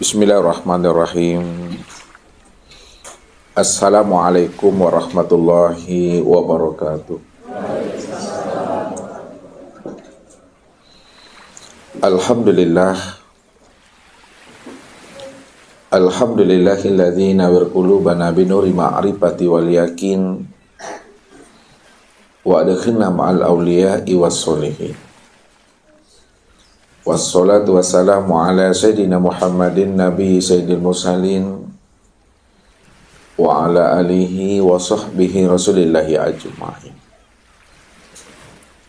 Bismillahirrahmanirrahim. Assalamualaikum warahmatullahi wabarakatuh. Alhamdulillah. Alhamdulillahilladzi nawwir qulubana binuri ma'rifati wal yakin wa adkhilna ma'al awliya'i was sholihin. Wassalatu wassalamu ala sayyidina Muhammadin nabi sayyidil mursalin wa ala alihi wa sahbihi rasulillahi ajma'in.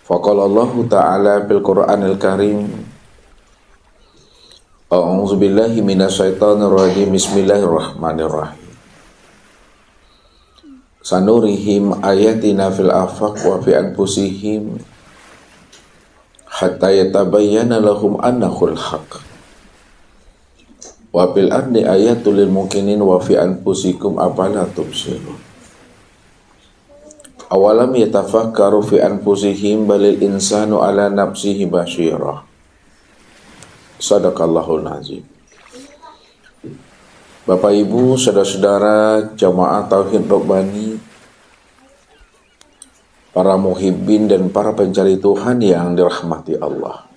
Faqala Allah ta'ala bil Qur'anil Karim, A'udzu billahi minasyaitonir rajim. Bismillahirrahmanirrahim. Sanurihim ayatina fil afaq wa fi anfusihim hatta yatabayyana lahum annahul haqq. Wa fil ardi ayatul lil mukminin wa fi anfusikum afala tubsirun. Awalam yatafakkaru fi anfusihim balil insanu ala nafsihi basyirah. Sadaqallahul azim. Bapak Ibu, saudara-saudara jamaah Tauhid Rabbani, para muhibbin dan para pencari Tuhan yang dirahmati Allah.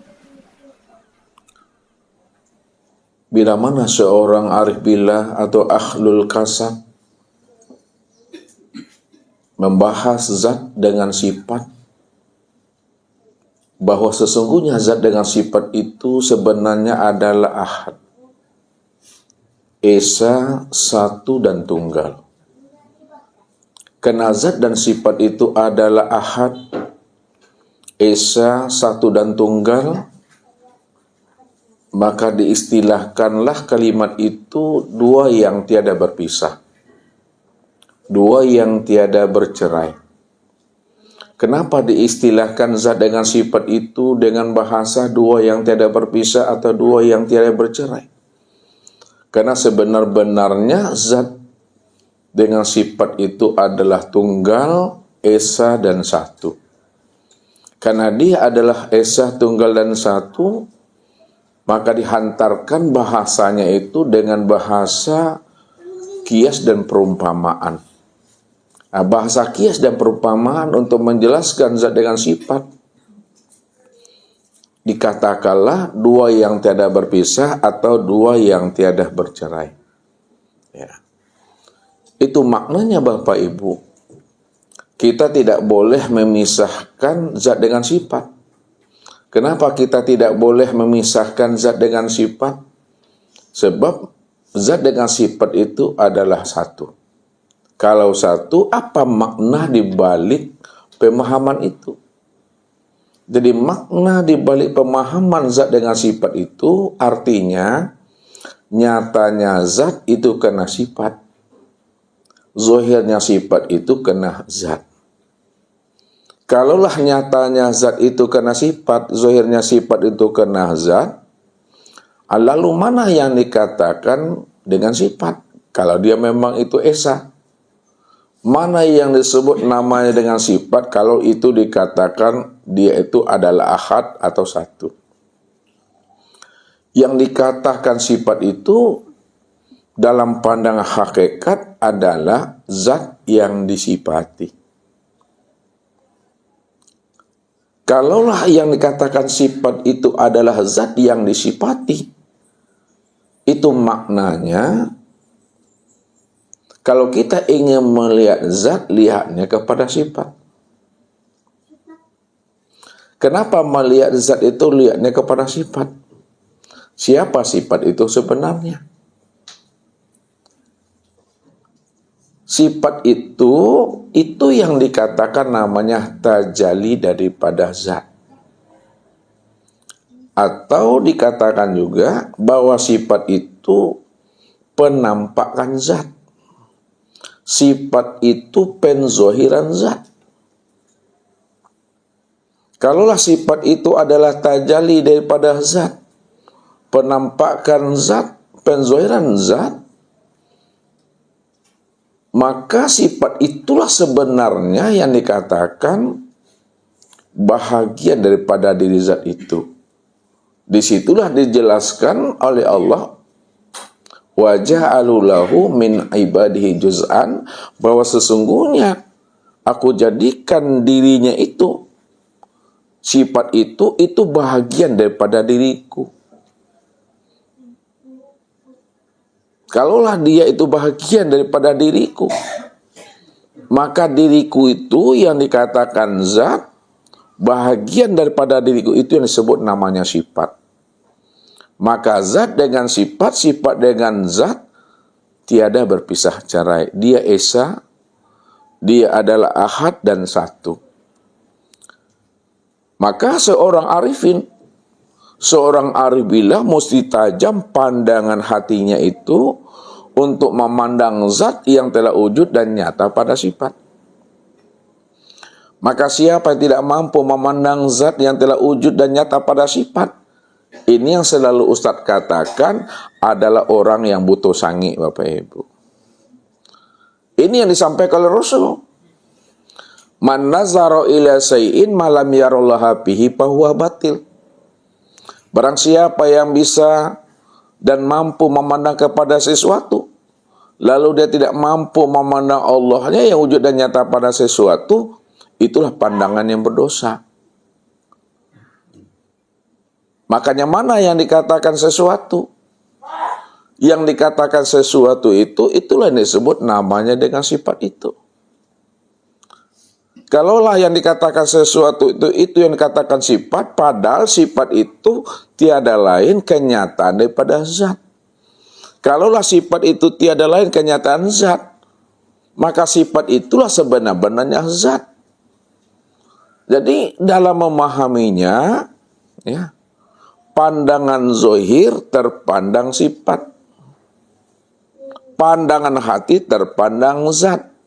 Bila mana seorang arif billah atau ahlul kasab membahas zat dengan sifat, bahwa sesungguhnya zat dengan sifat itu sebenarnya adalah ahad, esa, satu dan tunggal. Karena zat dan sifat itu adalah ahad, esa, satu dan tunggal, maka diistilahkanlah kalimat itu dua yang tiada berpisah, dua yang tiada bercerai. Kenapa diistilahkan zat dengan sifat itu dengan bahasa dua yang tiada berpisah atau dua yang tiada bercerai? Karena sebenar-benarnya zat dengan sifat itu adalah tunggal, esa, dan satu. Karena dia adalah esa, tunggal, dan satu, maka dihantarkan bahasanya itu dengan bahasa kias dan perumpamaan. Nah, bahasa kias dan perumpamaan untuk menjelaskan zat dengan sifat dikatakanlah dua yang tiada berpisah atau dua yang tiada bercerai. Ya. Itu maknanya Bapak Ibu. Kita tidak boleh memisahkan zat dengan sifat. Kenapa kita tidak boleh memisahkan zat dengan sifat? Sebab zat dengan sifat itu adalah satu. Kalau satu, apa makna di balik pemahaman itu? Jadi makna di balik pemahaman zat dengan sifat itu artinya nyatanya zat itu kena sifat, zahirnya sifat itu kena zat. Kalaulah nyatanya zat itu kena sifat, zahirnya sifat itu kena zat, lalu mana yang dikatakan dengan sifat? Kalau dia memang itu esa, mana yang disebut namanya dengan sifat kalau itu dikatakan dia itu adalah ahad atau satu? Yang dikatakan sifat itu dalam pandangan hakikat adalah zat yang disifati. Kalaulah yang dikatakan sifat itu adalah zat yang disifati, itu maknanya kalau kita ingin melihat zat, lihatnya kepada sifat. Kenapa melihat zat itu lihatnya kepada sifat? Siapa sifat itu sebenarnya? Sifat itu yang dikatakan namanya tajalli daripada zat. Atau dikatakan juga bahwa sifat itu penampakan zat. Sifat itu penzohiran zat. Kalaulah sifat itu adalah tajalli daripada zat, penampakan zat, penzohiran zat, maka sifat itulah sebenarnya yang dikatakan bahagian daripada diri zat itu. Disitulah dijelaskan oleh Allah wa ja'alu lahu min ibadihi juz'an, bahwa sesungguhnya aku jadikan dirinya itu, sifat itu bahagian daripada diriku. Kalaulah dia itu bahagian daripada diriku, maka diriku itu yang dikatakan zat, bahagian daripada diriku itu yang disebut namanya sifat. Maka zat dengan sifat, sifat dengan zat tiada berpisah cerai. Dia esa, dia adalah ahad dan satu. Maka seorang arif billah mesti tajam pandangan hatinya itu untuk memandang zat yang telah wujud dan nyata pada sifat. Maka siapa yang tidak mampu memandang zat yang telah wujud dan nyata pada sifat, ini yang selalu Ustadz katakan adalah orang yang butuh sangi, Bapak Ibu. Ini yang disampaikan oleh Rasul. Man nazara ila say'in malam yarallaha bihi fahuwa batil. Barang siapa yang bisa dan mampu memandang kepada sesuatu, lalu dia tidak mampu memandang Allahnya yang wujud dan nyata pada sesuatu, itulah pandangan yang berdosa. Makanya mana yang dikatakan sesuatu? Yang dikatakan sesuatu itu, itulah yang disebut namanya dengan sifat itu. Kalaulah yang dikatakan sesuatu itu yang dikatakan sifat, padahal sifat itu tiada lain kenyataan daripada zat. Kalaulah sifat itu tiada lain kenyataan zat, maka sifat itulah sebenar-benarnya zat. Jadi dalam memahaminya, ya, pandangan zohir terpandang sifat, pandangan hati terpandang zat.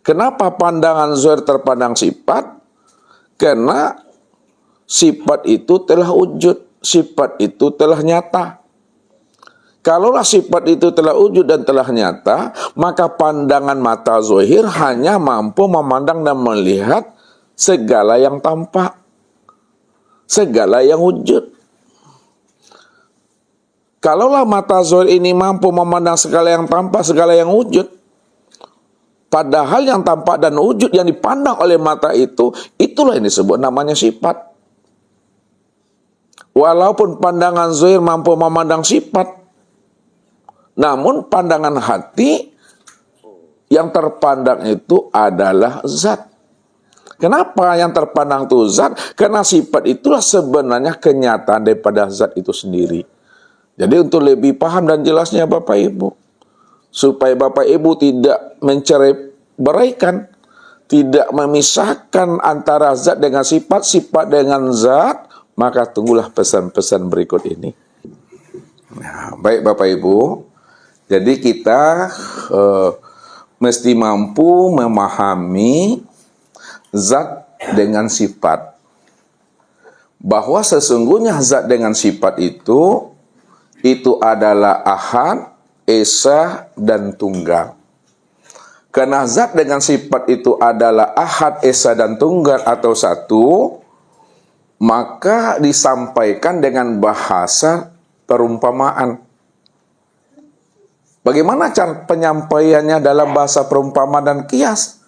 Kenapa pandangan zohir terpandang sifat? Karena sifat itu telah wujud, sifat itu telah nyata. Kalaulah sifat itu telah wujud dan telah nyata, maka pandangan mata zohir hanya mampu memandang dan melihat segala yang tampak, segala yang wujud. Kalaulah mata zohir ini mampu memandang segala yang tampak, segala yang wujud, padahal yang tampak dan wujud yang dipandang oleh mata itu, itulah yang disebut namanya sifat. Walaupun pandangan zohir mampu memandang sifat, namun pandangan hati yang terpandang itu adalah zat. Kenapa yang terpandang itu zat? Karena sifat itulah sebenarnya kenyataan daripada zat itu sendiri. Jadi untuk lebih paham dan jelasnya Bapak Ibu, supaya Bapak Ibu tidak mencerai-beraikan, tidak memisahkan antara zat dengan sifat, sifat dengan zat, maka tunggulah pesan-pesan berikut ini. Nah, baik Bapak Ibu, jadi kita mesti mampu memahami zat dengan sifat. Bahwa sesungguhnya zat dengan sifat itu adalah ahad, esa, dan tunggal. Karena zat dengan sifat itu adalah ahad, esa, dan tunggal atau satu, maka disampaikan dengan bahasa perumpamaan. Bagaimana cara penyampaiannya dalam bahasa perumpamaan dan kias?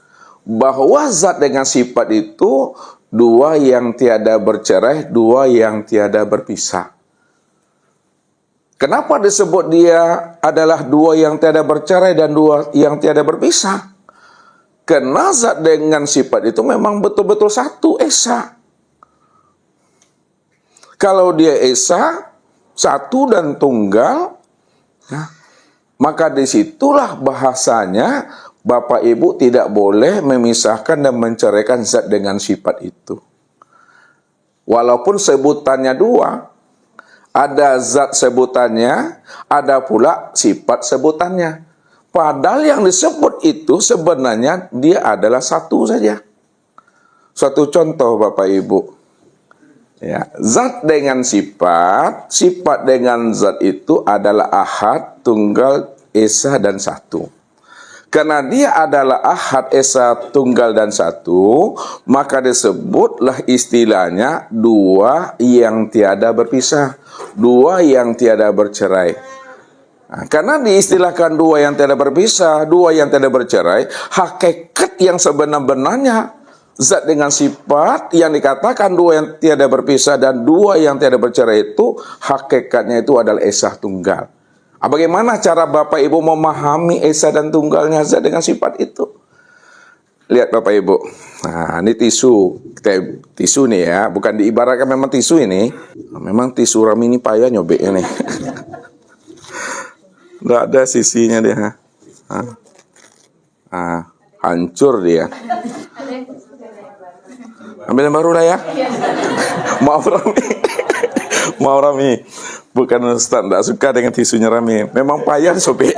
Bahwa zat dengan sifat itu dua yang tiada bercerai, dua yang tiada berpisah. Kenapa disebut dia adalah dua yang tiada bercerai dan dua yang tiada berpisah? Karena zat dengan sifat itu memang betul-betul satu, esa. Kalau dia esa, satu dan tunggal, ya, maka disitulah bahasanya Bapak Ibu tidak boleh memisahkan dan menceraikan zat dengan sifat itu. Walaupun sebutannya dua, ada zat sebutannya, ada pula sifat sebutannya. Padahal yang disebut itu sebenarnya dia adalah satu saja. Suatu contoh Bapak Ibu. Ya, zat dengan sifat, sifat dengan zat itu adalah ahad, tunggal, esa, dan satu. Karena dia adalah ahad, esa, tunggal, dan satu, maka disebutlah istilahnya dua yang tiada berpisah, dua yang tiada bercerai. Nah, karena diistilahkan dua yang tidak berpisah, dua yang tidak bercerai, hakikat yang sebenar-benarnya zat dengan sifat yang dikatakan dua yang tiada berpisah dan dua yang tiada bercerai itu hakikatnya itu adalah esa tunggal. Bagaimana cara Bapak Ibu memahami esa dan tunggalnya zat dengan sifat itu? Lihat Bapak Ibu. Nah, ini tisu. Tisu nih ya, bukan diibaratkan memang tisu ini. Memang tisu Rami ini payah nyobeknya nih. Nggak ada sisinya dia. Hancur dia. Ambil yang baru lah ya. Maaf Rami. Maaf Rami. Bukan Ustaz, tidak suka dengan tisunya Rami. Memang payah sobek.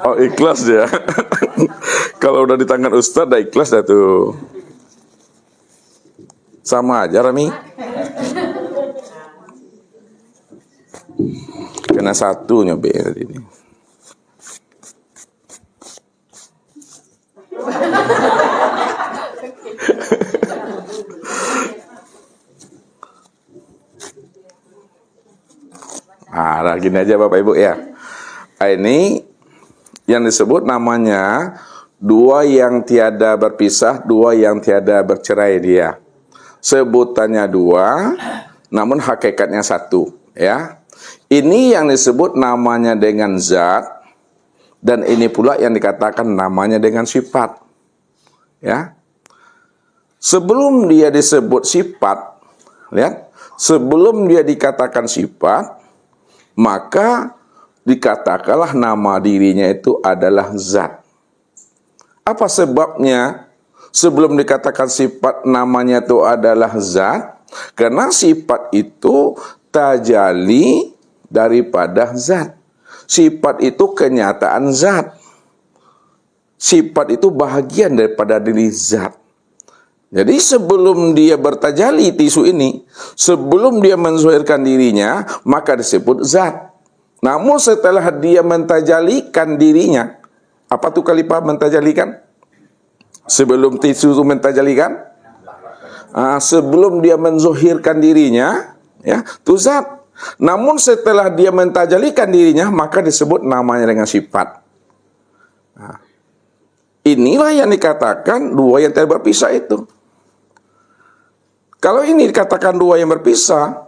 Oh ikhlas dia. Kalau udah di tangan Ustaz, dah ikhlas dah tuh. Sama aja Rami. Kena satu nyobek tadi ini. Gini aja Bapak Ibu ya. Ini yang disebut namanya dua yang tiada berpisah, dua yang tiada bercerai dia. Sebutannya dua, namun hakikatnya satu, ya. Ini yang disebut namanya dengan zat, dan ini pula yang dikatakan namanya dengan sifat, ya. Sebelum dia disebut sifat, lihat, sebelum dia dikatakan sifat, maka dikatakanlah nama dirinya itu adalah zat. Apa sebabnya sebelum dikatakan sifat namanya itu adalah zat? Karena sifat itu tajali daripada zat. Sifat itu kenyataan zat. Sifat itu bahagian daripada diri zat. Jadi sebelum dia bertajali tisu ini, sebelum dia menzuhirkan dirinya, maka disebut zat. Namun setelah dia mentajalikan dirinya, apa tuh kalimat mentajalikan? Sebelum tisu itu mentajalikan, sebelum dia menzuhirkan dirinya, ya, itu zat. Namun setelah dia mentajalikan dirinya, maka disebut namanya dengan sifat. Inilah yang dikatakan dua yang tidak berpisah itu. Kalau ini dikatakan dua yang berpisah,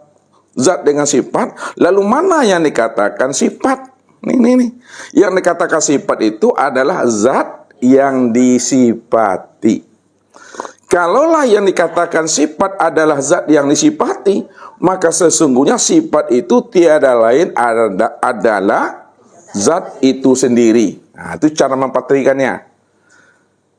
zat dengan sifat, lalu mana yang dikatakan sifat? Nih. Yang dikatakan sifat itu adalah zat yang disifati. Kalaulah yang dikatakan sifat adalah zat yang disifati, maka sesungguhnya sifat itu tiada lain adalah zat itu sendiri. Nah, itu cara mempatrikannya.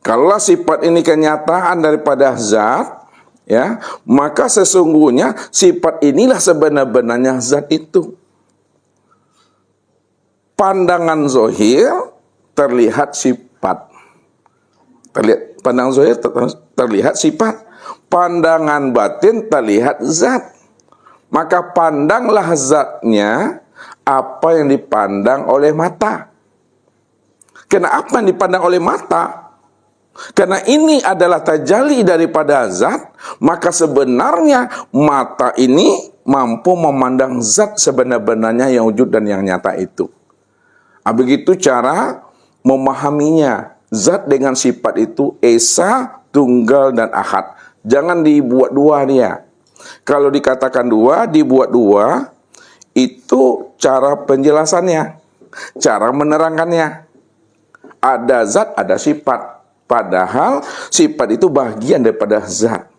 Kalau sifat ini kenyataan daripada zat, ya, maka sesungguhnya sifat inilah sebenar-benarnya zat itu. Pandangan zahir terlihat sifat. Pandangan zahir terlihat sifat. Pandangan batin terlihat zat. Maka pandanglah zatnya apa yang dipandang oleh mata. Kenapa yang dipandang oleh mata? Karena ini adalah tajalli daripada zat, maka sebenarnya mata ini mampu memandang zat sebenar-benarnya yang wujud dan yang nyata itu. Begitu cara memahaminya. Zat dengan sifat itu esa, tunggal, dan ahad. Jangan dibuat dua dia. Kalau dikatakan dua, dibuat dua, itu cara penjelasannya, cara menerangkannya. Ada zat, ada sifat. Padahal sifat itu bagian daripada zat.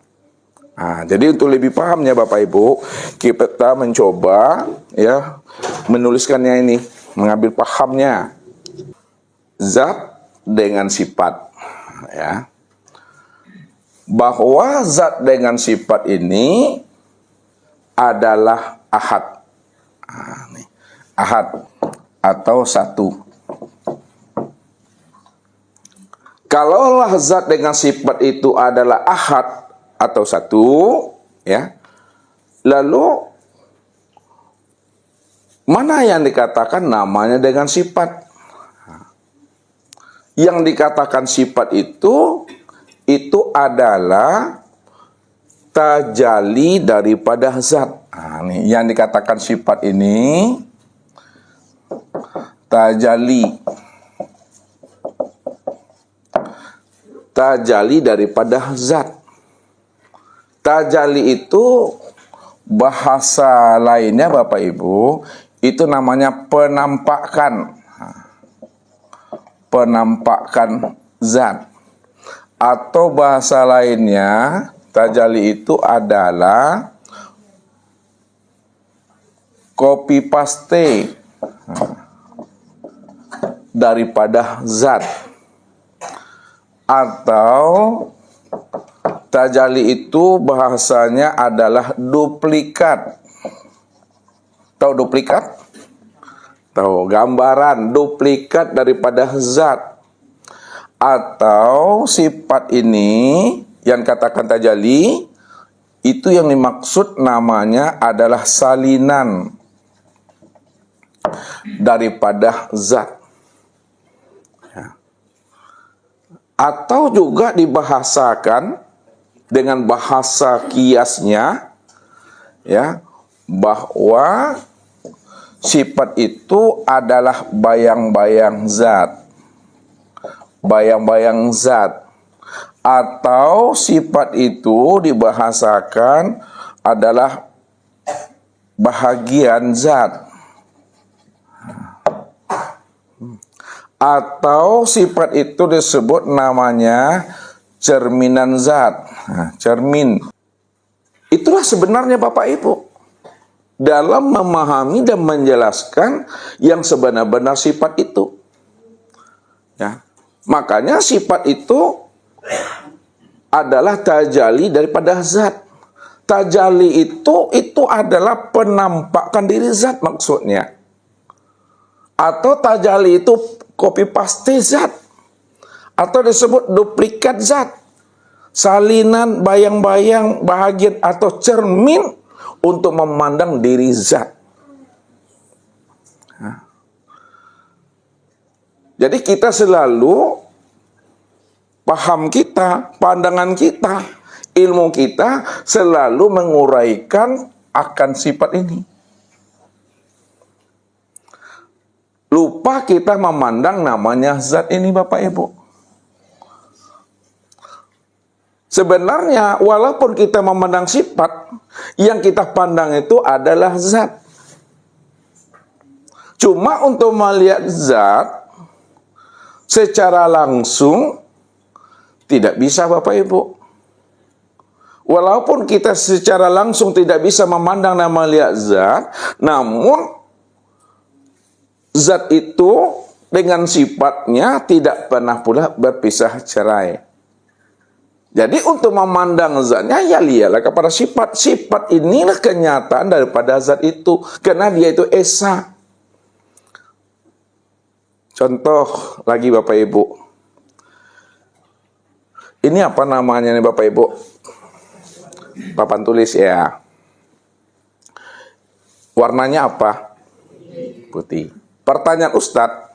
Jadi untuk lebih pahamnya Bapak Ibu, kita mencoba ya menuliskannya ini, mengambil pahamnya. Zat dengan sifat, ya. Bahwa zat dengan sifat ini adalah ahad. Ahad atau satu. Kalaulah zat dengan sifat itu adalah ahad atau satu, ya, lalu mana yang dikatakan namanya dengan sifat? Yang dikatakan sifat itu adalah tajali daripada zat. Nah, nih yang dikatakan sifat ini tajali daripada zat. Tajali itu bahasa lainnya Bapak Ibu, itu namanya penampakan. Penampakan zat. Atau bahasa lainnya, tajali itu adalah copy paste daripada zat. Atau tajali itu bahasanya adalah duplikat. Tahu duplikat? Tahu, gambaran duplikat daripada zat. Atau sifat ini yang katakan tajali, itu yang dimaksud namanya adalah salinan daripada zat. Atau juga dibahasakan dengan bahasa kiasnya, ya, bahwa sifat itu adalah bayang-bayang zat. Bayang-bayang zat. Atau sifat itu dibahasakan adalah bahagian zat. Atau sifat itu disebut namanya cerminan zat. Nah, cermin. Itulah sebenarnya Bapak Ibu dalam memahami dan menjelaskan yang sebenar-benar sifat itu. Ya. Makanya sifat itu adalah tajali daripada zat. Tajali itu adalah penampakan diri zat maksudnya. Atau tajali itu copy paste zat, atau disebut duplikat zat, salinan, bayang-bayang, bahagian atau cermin untuk memandang diri zat. Jadi kita selalu paham kita, pandangan kita, ilmu kita selalu menguraikan akan sifat ini. Lupa kita memandang namanya zat ini Bapak Ibu. Sebenarnya walaupun kita memandang sifat, yang kita pandang itu adalah zat. Cuma untuk melihat zat secara langsung tidak bisa Bapak Ibu. Walaupun kita secara langsung tidak bisa memandang dan melihat zat, namun zat itu dengan sifatnya tidak pernah pula berpisah cerai. Jadi untuk memandang zatnya ya lihatlah kepada sifat. Sifat inilah kenyataan daripada zat itu. Karena dia itu esa. Contoh lagi Bapak Ibu. Ini apa namanya nih Bapak Ibu? Papan tulis ya. Warnanya apa? Putih. Pertanyaan Ustadz,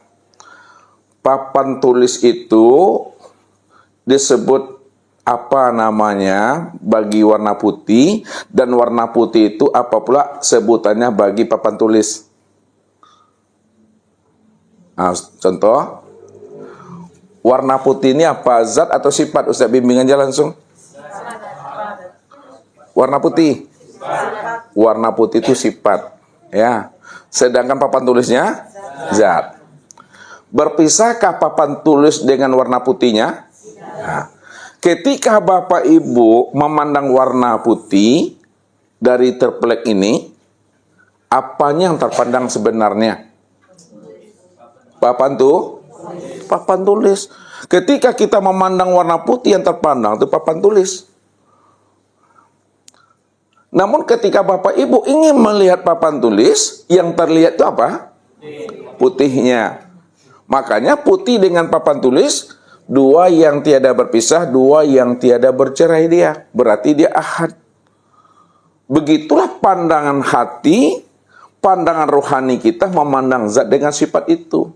papan tulis itu disebut apa namanya bagi warna putih, dan warna putih itu apa pula sebutannya bagi papan tulis? Nah, contoh, warna putih ini apa, zat atau sifat? Ustadz bimbing aja langsung. Warna putih. Warna putih itu sifat, ya. Sedangkan papan tulisnya zat. Berpisahkah papan tulis dengan warna putihnya? Nah, ketika Bapak Ibu memandang warna putih dari terplek ini, apanya yang terpandang sebenarnya? Papan tulis. Ketika kita memandang warna putih, yang terpandang itu papan tulis. Namun ketika Bapak Ibu ingin melihat papan tulis, yang terlihat itu apa? Putihnya. Makanya putih dengan papan tulis, dua yang tiada berpisah, dua yang tiada bercerai dia. Berarti dia ahad. Begitulah pandangan hati, pandangan rohani kita memandang zat dengan sifat itu.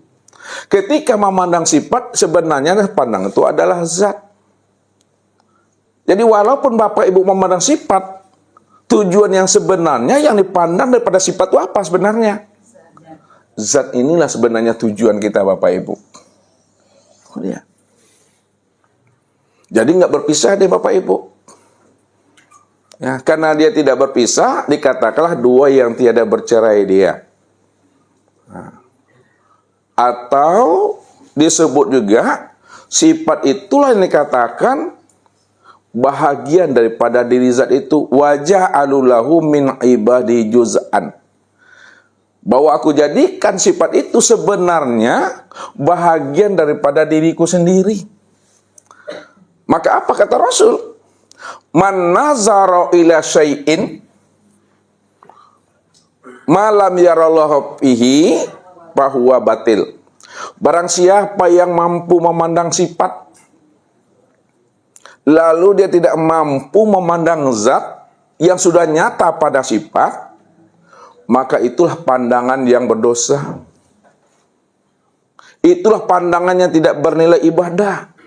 Ketika memandang sifat, sebenarnya pandang itu adalah zat. Jadi walaupun Bapak Ibu memandang sifat, tujuan yang sebenarnya yang dipandang daripada sifat itu apa sebenarnya? Zat inilah sebenarnya tujuan kita Bapak Ibu. Oh, ya. Jadi nggak berpisah deh Bapak Ibu. Ya, karena dia tidak berpisah, dikatakanlah dua yang tiada bercerai dia. Nah. Atau disebut juga sifat itulah yang dikatakan bahagian daripada diri zat itu, wajah alulahu min ibadi juz'an. Bahwa aku jadikan sifat itu sebenarnya bahagian daripada diriku sendiri. Maka apa kata Rasul? Man nazara ila syai'in malam yarallahu fihi fahuwa batil. Barang siapa yang mampu memandang sifat, lalu dia tidak mampu memandang zat yang sudah nyata pada sifat, maka itulah pandangan yang berdosa. Itulah pandangan yang tidak bernilai ibadah.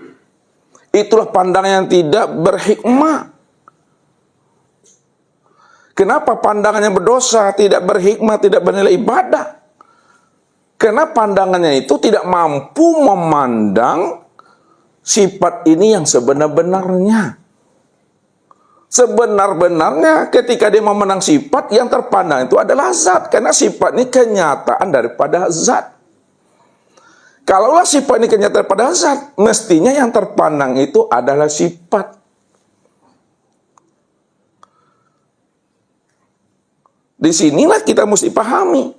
Itulah pandangan yang tidak berhikmah. Kenapa pandangannya berdosa, tidak berhikmah, tidak bernilai ibadah? Karena pandangannya itu tidak mampu memandang sifat ini yang sebenar-benarnya. Sebenar-benarnya ketika dia memandang sifat, yang terpandang itu adalah zat. Karena sifat ini kenyataan daripada zat. Kalaulah sifat ini kenyataan pada zat, mestinya yang terpandang itu adalah sifat. Disinilah kita mesti pahami.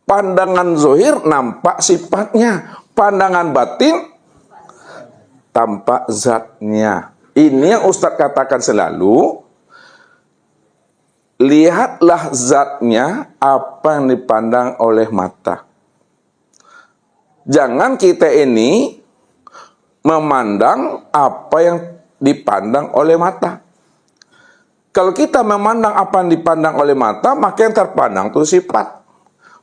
Pandangan zohir nampak sifatnya, pandangan batin tampak zatnya. Ini yang Ustadz katakan selalu, lihatlah zatnya apa yang dipandang oleh mata. Jangan kita ini memandang apa yang dipandang oleh mata. Kalau kita memandang apa yang dipandang oleh mata, maka yang terpandang itu sifat.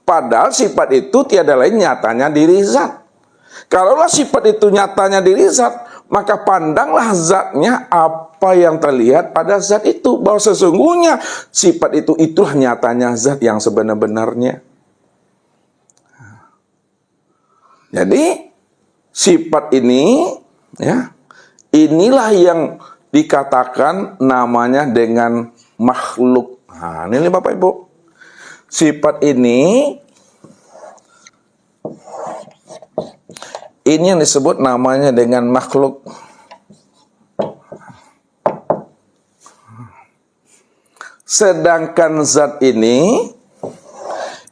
Padahal sifat itu tiada lain nyatanya diri zat. Kalaulah sifat itu nyatanya diri zat, maka pandanglah zatnya apa yang terlihat pada zat itu. Bahwa sesungguhnya sifat itu itulah nyatanya zat yang sebenar-benarnya. Jadi sifat ini, ya, inilah yang dikatakan namanya dengan makhluk. Nah, ini Bapak Ibu. Sifat ini yang disebut namanya dengan makhluk. Sedangkan zat ini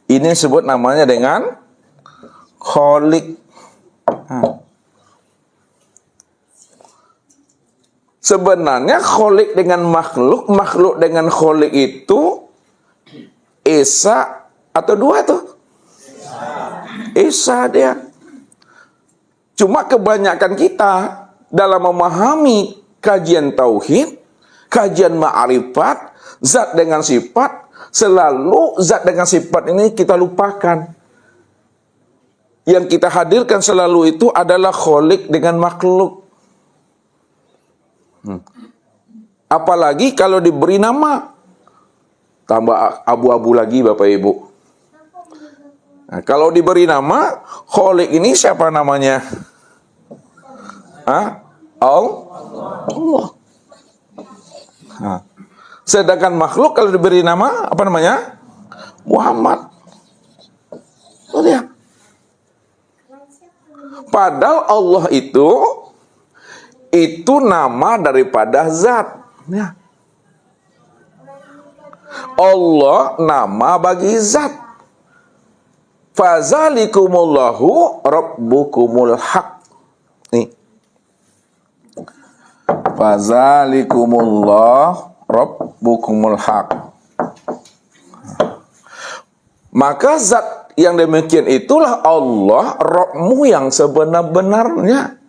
disebut namanya dengan kholik. Sebenarnya kholik dengan makhluk, makhluk dengan kholik itu esa atau dua tuh? Esa dia. Cuma kebanyakan kita dalam memahami kajian tauhid, kajian ma'rifat, zat dengan sifat, selalu zat dengan sifat ini kita lupakan. Yang kita hadirkan selalu itu adalah kholik dengan makhluk. Apalagi kalau diberi nama, tambah abu-abu lagi Bapak Ibu. Nah, kalau diberi nama, kholik ini siapa namanya? Allah. Nah, sedangkan makhluk kalau diberi nama, apa namanya? Muhammad. Oh, ya. Padahal Allah itu nama daripada zat. Ya. Allah nama bagi zat. Fazalikumullahu rabbukumul haq. Nih. Fazalikumullah rabbukumul haq. Maka zat yang demikian itulah Allah, Rabbmu yang sebenar-benarnya.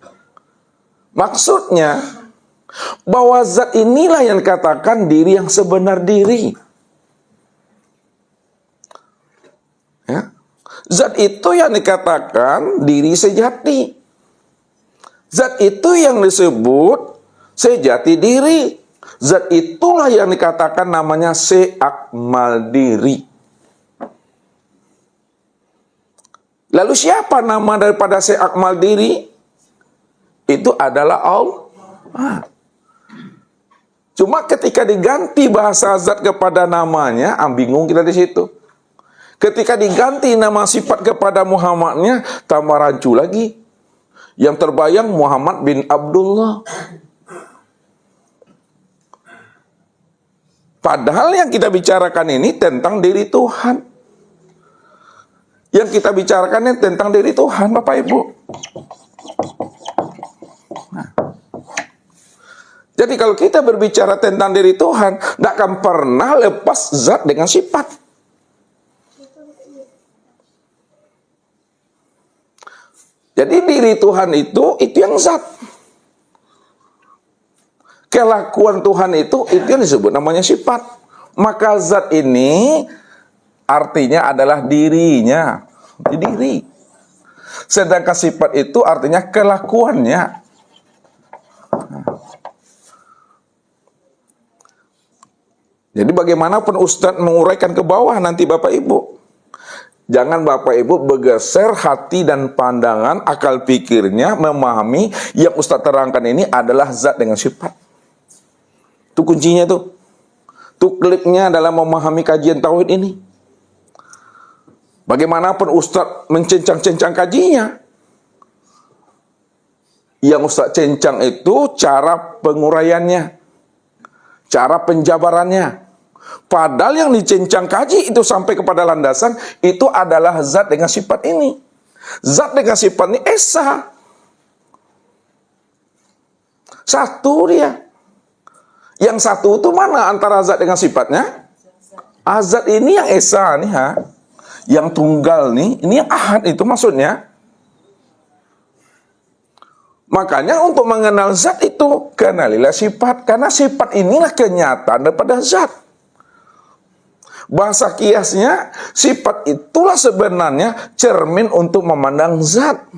Maksudnya, bahwa zat inilah yang dikatakan diri yang sebenar diri. Ya. Zat itu yang dikatakan diri sejati. Zat itu yang disebut sejati diri. Zat itulah yang dikatakan namanya seakmal diri. Lalu siapa nama daripada seakmal diri? Itu adalah Allah. Cuma ketika diganti bahasa zat kepada namanya, bingung kita di situ. Ketika diganti nama sifat kepada Muhammadnya, tambah rancu lagi. Yang terbayang Muhammad bin Abdullah. Padahal yang kita bicarakan ini tentang diri Tuhan. Yang kita bicarakan ini tentang diri Tuhan, Bapak Ibu. Nah. Jadi kalau kita berbicara tentang diri Tuhan, tidak akan pernah lepas zat dengan sifat. Jadi diri Tuhan itu yang zat. Kelakuan Tuhan itu yang disebut namanya sifat. Maka zat ini artinya adalah dirinya, diri. Sedangkan sifat itu artinya kelakuannya. Jadi bagaimanapun Ustadz menguraikan ke bawah nanti Bapak Ibu, jangan Bapak Ibu bergeser hati dan pandangan, akal pikirnya memahami yang Ustadz terangkan ini adalah zat dengan sifat. Itu kuncinya tuh. Itu kliknya dalam memahami kajian tauhid ini. Bagaimanapun Ustadz mencengcang-cencang kajinya, yang Ustadz cencang itu cara penguraiannya, cara penjabarannya. Padahal yang dicencang kaji itu sampai kepada landasan, itu adalah zat dengan sifat ini. Zat dengan sifat ini esa. Satu dia. Yang satu itu mana antara zat dengan sifatnya? Zat ini yang esa nih, yang tunggal nih, ini yang ahad itu maksudnya. Makanya untuk mengenal zat itu, kenalilah sifat. Karena sifat inilah kenyataan daripada zat. Bahasa kiasnya, sifat itulah sebenarnya cermin untuk memandang zat.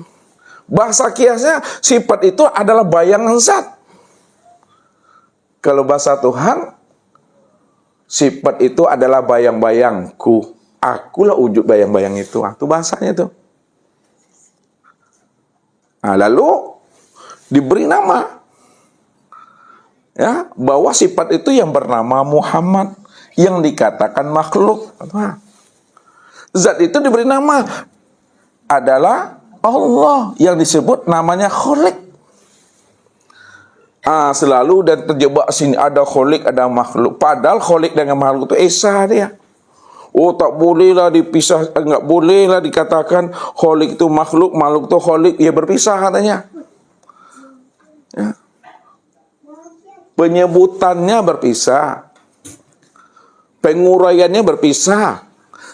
Bahasa kiasnya, sifat itu adalah bayangan zat. Kalau bahasa Tuhan, sifat itu adalah bayang-bayangku. Akulah wujud bayang-bayang itu. Itu bahasanya tuh. Nah, lalu diberi nama. Ya, bahwa sifat itu yang bernama Muhammad, yang dikatakan makhluk. Zat itu diberi nama adalah Allah, yang disebut namanya Khalik. Selalu dan terjebak sini ada Khalik, ada makhluk. Padahal Khalik dengan makhluk itu esa dia. Oh, tak bolehlah dipisah, enggak bolehlah dikatakan Khalik itu makhluk, makhluk itu Khalik, ya berpisah katanya. Ya. Penyebutannya berpisah, penguraiannya berpisah,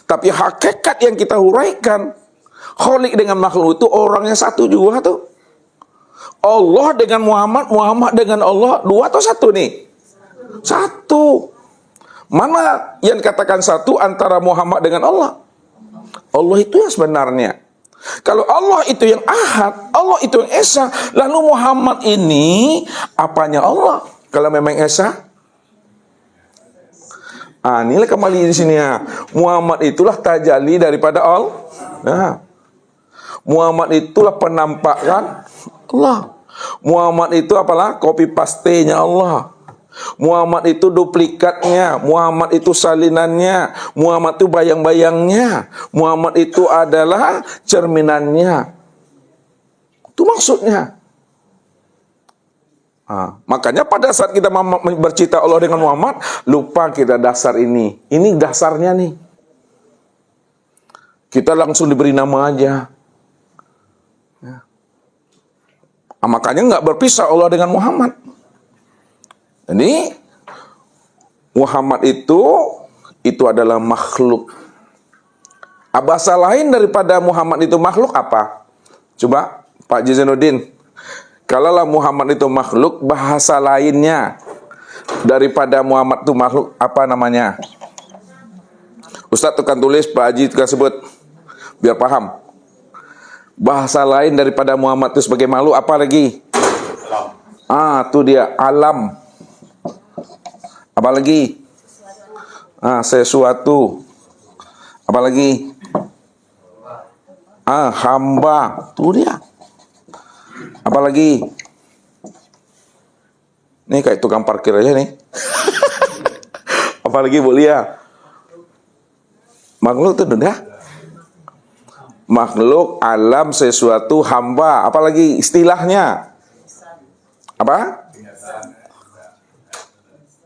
tapi hakikat yang kita huraikan, Khalik dengan makhluk itu orangnya satu juga tuh. Allah dengan Muhammad, Muhammad dengan Allah, dua atau satu nih? Satu. Mana yang dikatakan satu antara Muhammad dengan Allah? Allah itu yang sebenarnya. Kalau Allah itu yang ahad, Allah itu yang esa, lalu Muhammad ini apanya Allah? Kalau memang esa? Inilah kembali di sini ya. Muhammad itulah tajalli daripada Allah. Nah, Muhammad itulah penampakan Allah. Muhammad itu apalah? Copy paste-nya Allah. Muhammad itu duplikatnya, Muhammad itu salinannya, Muhammad itu bayang-bayangnya, Muhammad itu adalah cerminannya. Itu maksudnya. Makanya pada saat kita bercita Allah dengan Muhammad, lupa kita dasar ini. Ini dasarnya nih. Kita langsung diberi nama aja. Makanya nggak berpisah Allah dengan Muhammad. Jadi Muhammad itu adalah makhluk. Bahasa lain daripada Muhammad itu makhluk apa? Coba Pak Jizainuddin, kalaulah Muhammad itu makhluk, bahasa lainnya daripada Muhammad itu makhluk apa namanya? Ustadz tukang tulis, Pak Haji tukang sebut, biar paham. Bahasa lain daripada Muhammad itu sebagai makhluk apa lagi? Itu dia alam. Apa lagi? Sesuatu. Apa lagi? Hamba. Itu dia. Apa lagi? Nih kayak tukang parkir aja nih. Apalagi Bu Lia? Makhluk itu udah. Makhluk, alam, sesuatu, hamba. Apalagi istilahnya? Apa?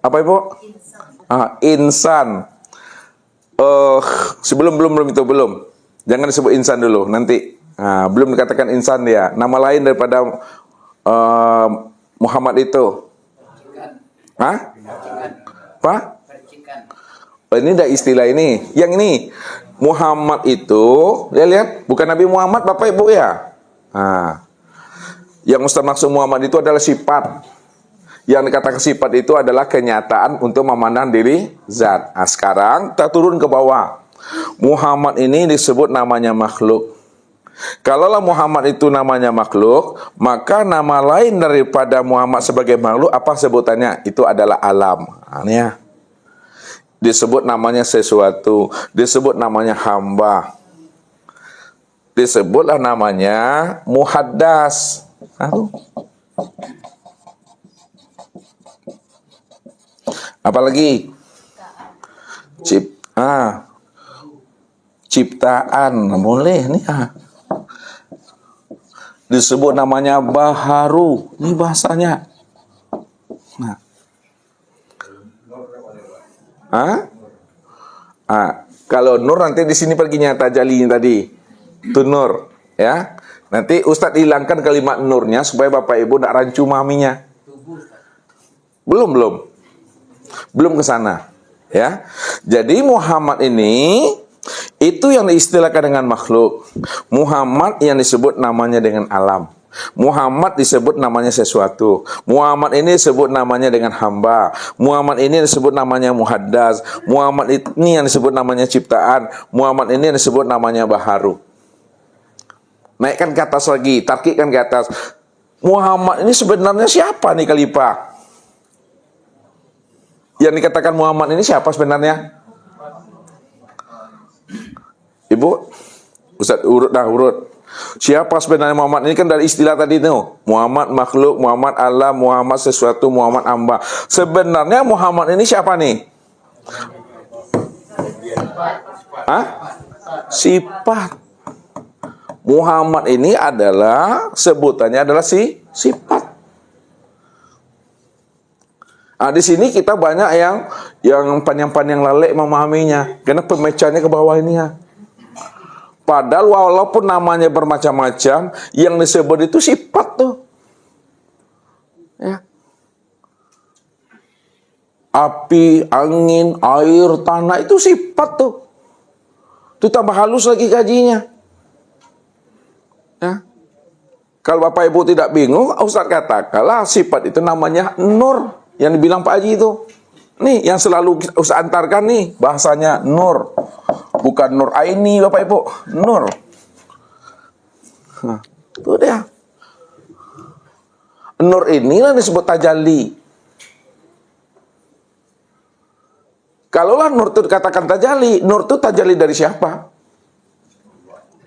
Apa Ibu? Insan. Belum itu belum. Jangan disebut insan dulu. Nanti belum dikatakan insan dia. Nama lain daripada Muhammad itu. Apa? Ini dah istilah ini. Yang ini Muhammad itu, lihat, bukan Nabi Muhammad Bapak Ibu ya. Yang Ustaz maksud Muhammad itu adalah sifat. Yang dikatakan sifat itu adalah kenyataan untuk memandang diri zat. Sekarang kita turun ke bawah. Muhammad ini disebut namanya makhluk. Kalaulah Muhammad itu namanya makhluk, maka nama lain daripada Muhammad sebagai makhluk apa sebutannya? Itu adalah alam. Ya. Disebut namanya sesuatu, disebut namanya hamba. Disebutlah namanya muhaddas. Apalagi? Ciptaan. Boleh nih. Disebut namanya baharu. Ini bahasanya. Kalau nur nanti di sini perginya tajalinya tadi. Itu nur, ya. Nanti Ustadz hilangkan kalimat nurnya supaya Bapak Ibu tidak rancu maminya. Belum ke sana, ya. Jadi Muhammad ini itu yang diistilahkan dengan makhluk. Muhammad yang disebut namanya dengan alam. Muhammad disebut namanya sesuatu. Muhammad ini disebut namanya dengan hamba. Muhammad ini disebut namanya muhaddas. Muhammad ini yang disebut namanya ciptaan. Muhammad ini yang disebut namanya baharu. Naikkan ke atas lagi, tarkikkan ke atas. Muhammad ini sebenarnya siapa nih Khalifah? Yang dikatakan Muhammad ini siapa sebenarnya? Ibu, Ustaz urut. Siapa sebenarnya Muhammad? Ini kan dari istilah tadi tuh. Muhammad makhluk, Muhammad alam, Muhammad sesuatu, Muhammad hamba. Sebenarnya Muhammad ini siapa nih? Sifat. Muhammad ini adalah sebutannya adalah sifat. Di sini kita banyak yang panjang-panjang lalek memahaminya. Karena pemecahnya ke bawah ini ya. Padahal walaupun namanya bermacam-macam, yang disebut itu sifat tuh. Ya. Api, angin, air, tanah itu sifat tuh. Itu tambah halus lagi kajinya. Ya. Kalau Bapak Ibu tidak bingung, Ustaz katakanlah sifat itu namanya nur. Yang dibilang Pak Haji itu. Nih, yang selalu Ustaz antarkan nih, bahasanya nur. Bukan nur aini Bapak Ibu, nur. Itu dia. Nur inilah disebut tajalli. Kalaulah nur itu dikatakan tajalli, nur itu tajalli dari siapa?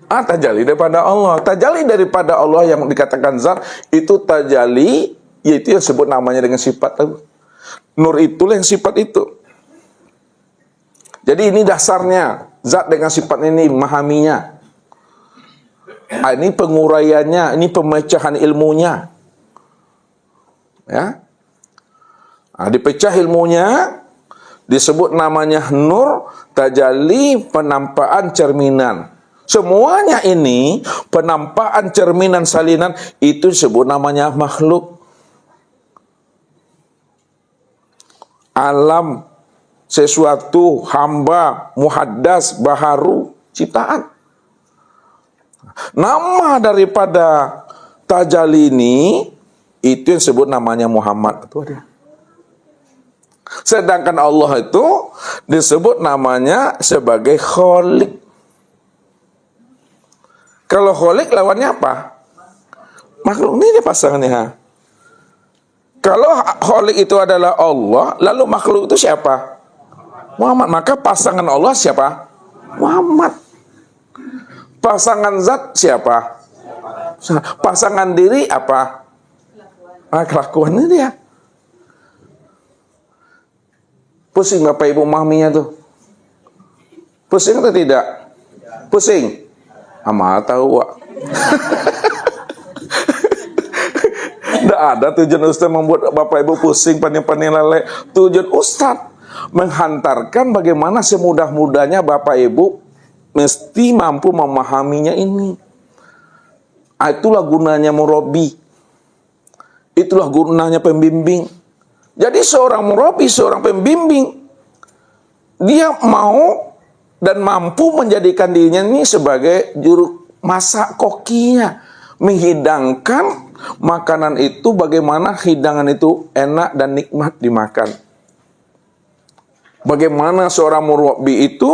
Tajalli daripada Allah. Tajalli daripada Allah yang dikatakan zat, itu tajalli, yaitu yang disebut namanya dengan sifat. Nur itulah yang sifat itu. Jadi ini dasarnya. Zat dengan sifat ini memahaminya. Ini penguraiannya, ini pemecahan ilmunya. Ya. Dipecah ilmunya, disebut namanya nur, tajalli, penampakan cerminan. Semuanya ini, penampakan cerminan salinan, itu disebut namanya makhluk. Alam, sesuatu, hamba, muhaddas, baharu, ciptaan. Nama daripada tajalli ini, itu yang disebut namanya Muhammad. Itu dia. Sedangkan Allah itu disebut namanya sebagai Khalik. Kalau kholik lawannya apa? Makhluk. Ini dia pasangannya. Kalau kholik itu adalah Allah, lalu makhluk itu siapa? Muhammad. Maka pasangan Allah siapa? Muhammad. Pasangan zat siapa? Pasangan diri apa? Kelakuannya dia. Pusing Bapak Ibu memahaminya tuh? Pusing atau tidak? Pusing? Amal tahu, Wak. Tidak ada tujuan Ustaz membuat Bapak Ibu pusing, paning-paning lele. Tujuan Ustaz menghantarkan bagaimana semudah-mudahnya Bapak Ibu mesti mampu memahaminya ini. Itulah gunanya murabi. Itulah gunanya pembimbing. Jadi seorang murabi, seorang pembimbing, dia mau dan mampu menjadikan dirinya ini sebagai juru masak kokinya, menghidangkan makanan itu bagaimana hidangan itu enak dan nikmat dimakan. Bagaimana seorang murabi itu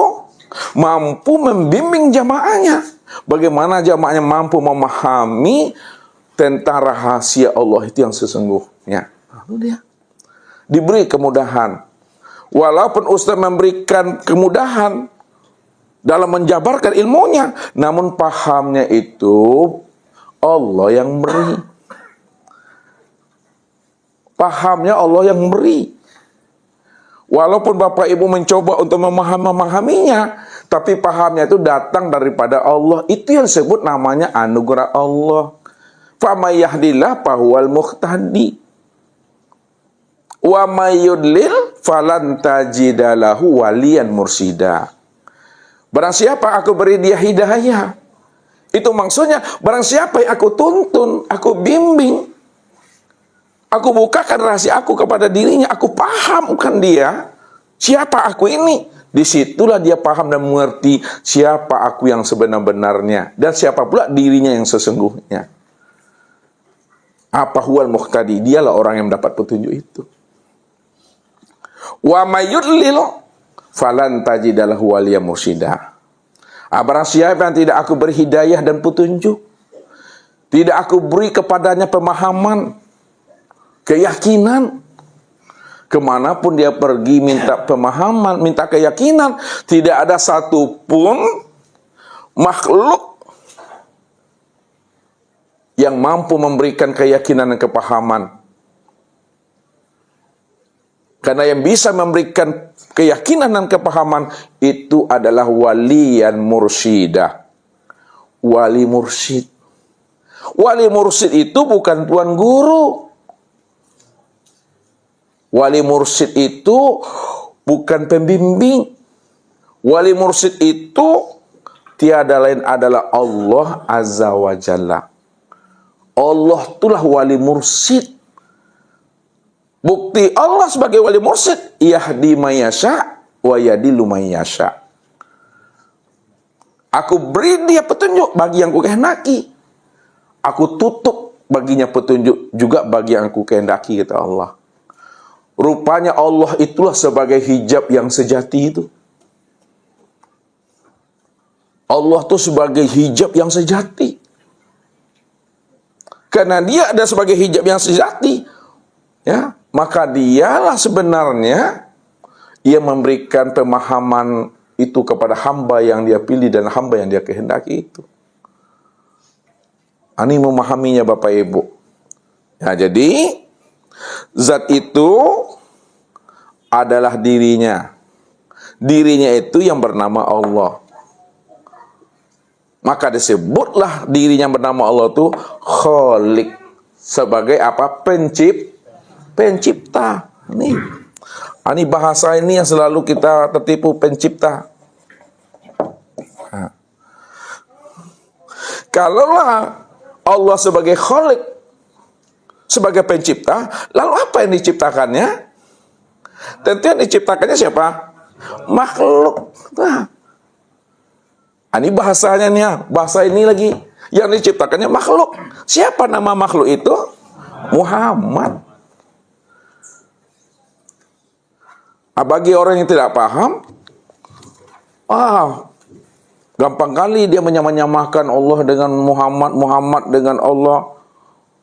mampu membimbing jamaahnya, bagaimana jamaahnya mampu memahami tentang rahasia Allah itu yang sesungguhnya. Lalu dia diberi kemudahan. Walaupun Ustaz memberikan kemudahan dalam menjabarkan ilmunya, namun pahamnya itu Allah yang beri. Pahamnya Allah yang beri. Walaupun Bapak Ibu mencoba untuk memahaminya, tapi pahamnya itu datang daripada Allah. Itu yang disebut namanya anugerah Allah. Faman yahdillah fahuwal muhtadi. Wa may yudlil falan tajida lahu waliyan mursida. Barang siapa aku beri dia hidayah, itu maksudnya barang siapa yang aku tuntun, aku bimbing, aku bukakan rahasia aku kepada dirinya, aku pahamkan dia siapa aku ini, disitulah dia paham dan mengerti siapa aku yang sebenar-benarnya dan siapa pula dirinya yang sesungguhnya. Apa huwal muhtadi, dialah orang yang mendapat petunjuk itu. Wa may yudlil falan tajidalahu waliyan mursida. Barang siapa yang tidak aku beri hidayah dan petunjuk, tidak aku beri kepadanya pemahaman, keyakinan, kemanapun dia pergi minta pemahaman, minta keyakinan, tidak ada satupun makhluk yang mampu memberikan keyakinan dan kepahaman. Karena yang bisa memberikan keyakinan dan kepahaman itu adalah waliyan mursyida. Wali mursyid. Wali mursyid itu bukan tuan guru. Wali mursyid itu bukan pembimbing. Wali mursyid itu tiada lain adalah Allah Azza wa Jalla. Allah itulah wali mursyid. Bukti Allah sebagai wali mursyid, yahdi mayasya wa yadilu mayasya. Aku beri dia petunjuk bagi yang kukehendaki. Aku tutup baginya petunjuk juga bagi yang aku kehendaki, kata Allah. Rupanya Allah itulah sebagai hijab yang sejati itu. Allah itu sebagai hijab yang sejati. Karena dia ada sebagai hijab yang sejati, ya, maka dialah sebenarnya ia memberikan pemahaman itu kepada hamba yang dia pilih dan hamba yang dia kehendaki itu. Ini memahaminya Bapak Ibu. Ya, jadi zat itu adalah dirinya. Dirinya itu yang bernama Allah. Maka disebutlah dirinya bernama Allah itu Khalik. Sebagai apa? Pencipta. Ini bahasa ini yang selalu kita tertipu, pencipta. Nah. Kalaulah Allah sebagai Khalik, sebagai pencipta, lalu apa yang diciptakannya? Tentu yang diciptakannya siapa? Makhluk. Nah. Ini bahasanya nih, bahasa ini lagi. Yang diciptakannya makhluk. Siapa nama makhluk itu? Muhammad. Bagi orang yang tidak paham, Gampang kali dia menyamakan Allah dengan Muhammad, Muhammad dengan Allah,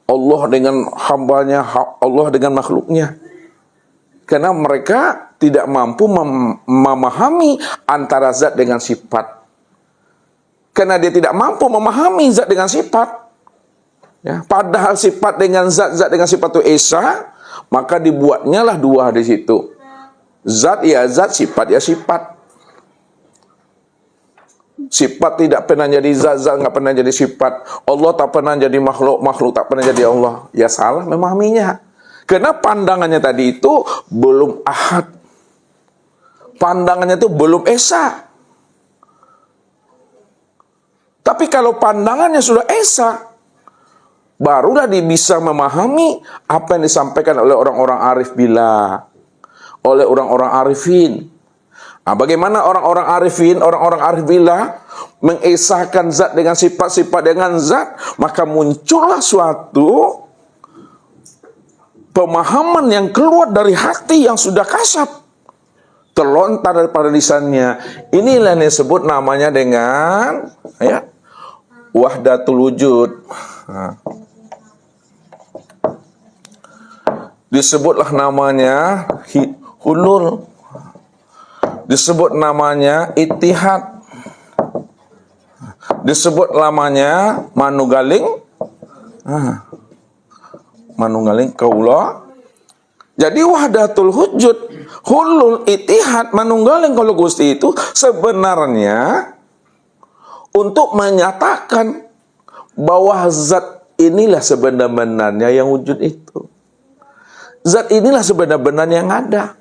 Allah dengan hambanya, Allah dengan makhluknya. Karena mereka tidak mampu memahami antara zat dengan sifat. Karena dia tidak mampu memahami zat dengan sifat. Ya, padahal sifat dengan zat, zat dengan sifat itu esa, maka dibuatnya lah dua di situ. Zat ya zat, sifat ya sifat. Sifat tidak pernah jadi zat, zat nggak pernah jadi sifat. Allah tak pernah jadi makhluk, makhluk tak pernah jadi Allah. Ya salah memahaminya. Karena pandangannya tadi itu belum ahad. Pandangannya itu belum esa. Tapi kalau pandangannya sudah esa, barulah dia bisa memahami apa yang disampaikan oleh orang-orang arif billah, oleh orang-orang arifin. Nah, bagaimana orang-orang arifin, orang-orang arif billah mengesahkan zat dengan sifat, sifat dengan zat, maka muncullah suatu pemahaman yang keluar dari hati yang sudah kasab, terlontar daripada lisannya. Inilah yang disebut namanya dengan ya, wahdatul wujud. Nah, disebutlah namanya hulul, disebut namanya ittihad, disebut namanya manunggaling, manunggaling kaula. Jadi wahdatul wujud, hulul, ittihad, manunggaling kaula Gusti itu sebenarnya untuk menyatakan bahwa zat inilah sebenar-benarnya yang wujud itu. Zat inilah sebenar-benarnya yang ada.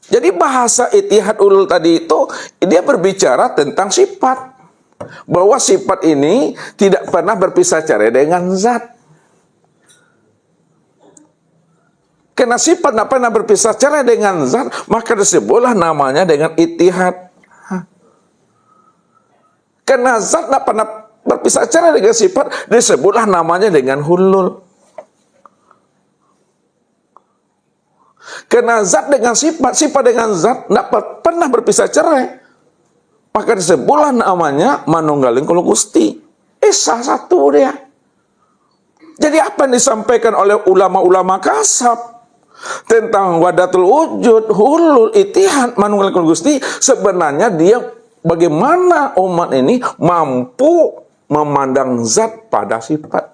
Jadi bahasa ittihad ulul tadi itu, dia berbicara tentang sifat. Bahwa sifat ini tidak pernah berpisah cara dengan zat. Karena sifat tidak pernah berpisah cara dengan zat, maka disebutlah namanya dengan ittihad. Karena zat tidak pernah berpisah cara dengan sifat, disebutlah namanya dengan hulul. Karena zat dengan sifat, sifat dengan zat tidak pernah berpisah cerai, maka disebutlah namanya manunggaling kaula Gusti. Esa satu dia. Jadi apa yang disampaikan oleh ulama-ulama kasab tentang wahdatul wujud, hulul, ittihad, manunggaling kaula Gusti, sebenarnya dia bagaimana umat ini mampu memandang zat pada sifat.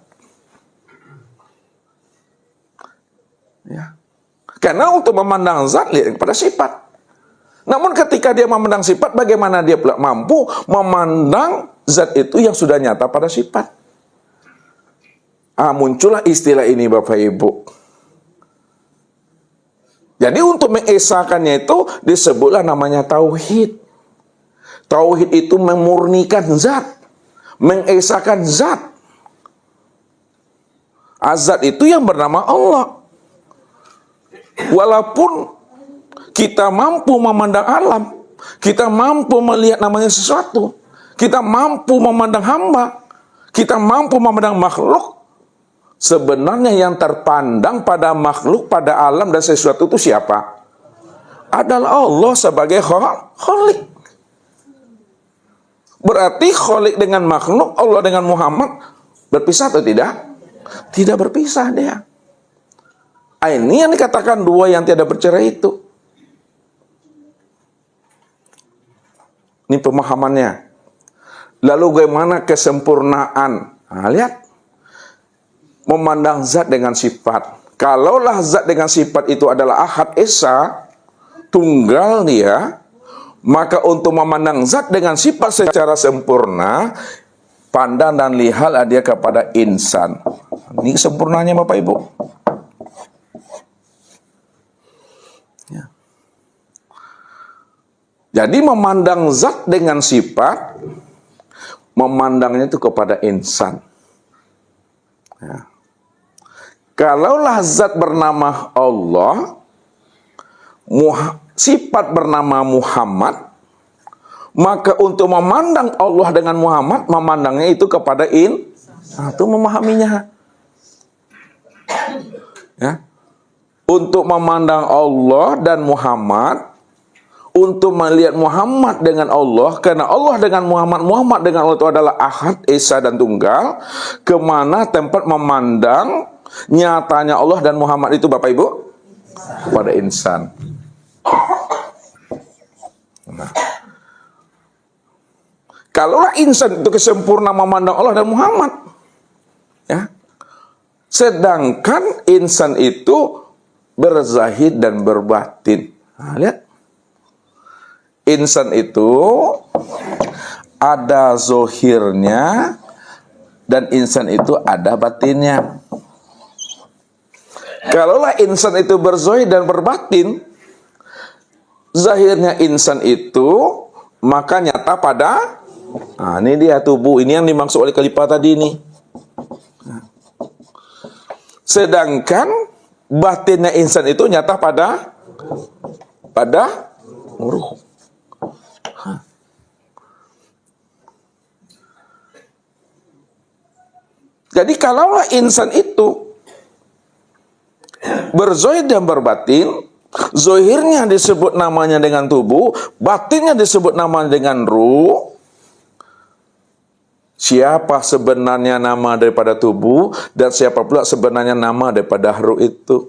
Ya. Karena untuk memandang zat lihat pada sifat. Namun ketika dia memandang sifat, bagaimana dia pula mampu memandang zat itu yang sudah nyata pada sifat. Muncullah istilah ini Bapak Ibu. Jadi untuk mengesahkannya itu disebutlah namanya tauhid. Tauhid itu memurnikan zat, mengesahkan zat. Azat itu yang bernama Allah. Walaupun kita mampu memandang alam, kita mampu melihat namanya sesuatu, kita mampu memandang hamba, kita mampu memandang makhluk, sebenarnya yang terpandang pada makhluk, pada alam dan sesuatu itu siapa? Adalah Allah sebagai khalik. Berarti khalik dengan makhluk, Allah dengan Muhammad berpisah atau tidak? Tidak berpisah dia. Ini yang dikatakan dua yang tiada bercerai itu. Ini pemahamannya. Lalu bagaimana kesempurnaan? Nah, lihat. Memandang zat dengan sifat. Kalaulah zat dengan sifat itu adalah ahad esa, tunggal dia, maka untuk memandang zat dengan sifat secara sempurna, pandang dan lihatlah dia kepada insan. Ini sempurnanya Bapak Ibu. Ya. Jadi memandang zat dengan sifat, memandangnya itu kepada insan. Ya. Kalaulah zat bernama Allah, sifat bernama Muhammad, maka untuk memandang Allah dengan Muhammad, memandangnya itu kepada itu memahaminya. Ya. Untuk memandang Allah dan Muhammad, untuk melihat Muhammad dengan Allah, karena Allah dengan Muhammad, Muhammad dengan Allah itu adalah Ahad, Esa dan Tunggal, kemana tempat memandang nyatanya Allah dan Muhammad itu Bapak Ibu? Pada insan. Nah, kalaulah insan itu kesempurnaan memandang Allah dan Muhammad, ya, sedangkan insan itu berzahid dan berbatin. Nah, lihat. Insan itu ada zohirnya dan insan itu ada batinnya. Kalaulah insan itu berzohir dan berbatin, zahirnya insan itu maka nyata pada, nah ini dia tubuh, ini yang dimaksud oleh Khalifah tadi ini. Sedangkan batinnya insan itu nyata pada ruh. Jadi kalaulah insan itu berzohir dan berbatin, zohirnya disebut namanya dengan tubuh, batinnya disebut namanya dengan ruh. Siapa sebenarnya nama daripada tubuh dan siapa pula sebenarnya nama daripada ruh itu?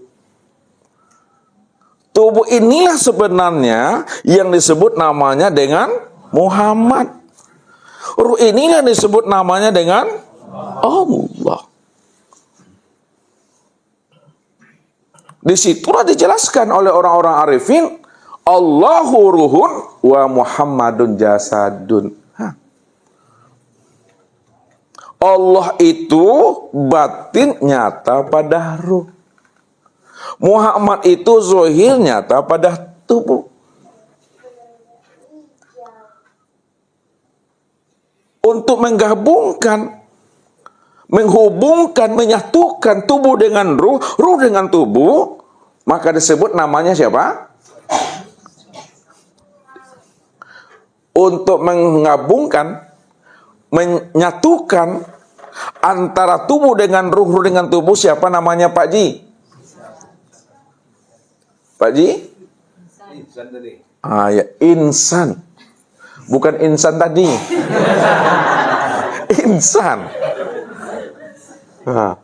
Tubuh inilah sebenarnya yang disebut namanya dengan Muhammad. Ruh inilah yang disebut namanya dengan Allah. Disitulah dijelaskan oleh orang-orang arifin, Allahu ruhun wa Muhammadun jasadun. Allah itu batin nyata pada ruh. Muhammad itu zohir nyata pada tubuh. Untuk menggabungkan, menghubungkan, menyatukan tubuh dengan ruh, ruh dengan tubuh, maka disebut namanya siapa? Untuk menggabungkan, menyatukan antara tubuh dengan ruh, ruh dengan tubuh, siapa namanya Pak Ji? Pak Ji? Insan tadi. Ya, insan. Bukan insan tadi. Insan. Nah,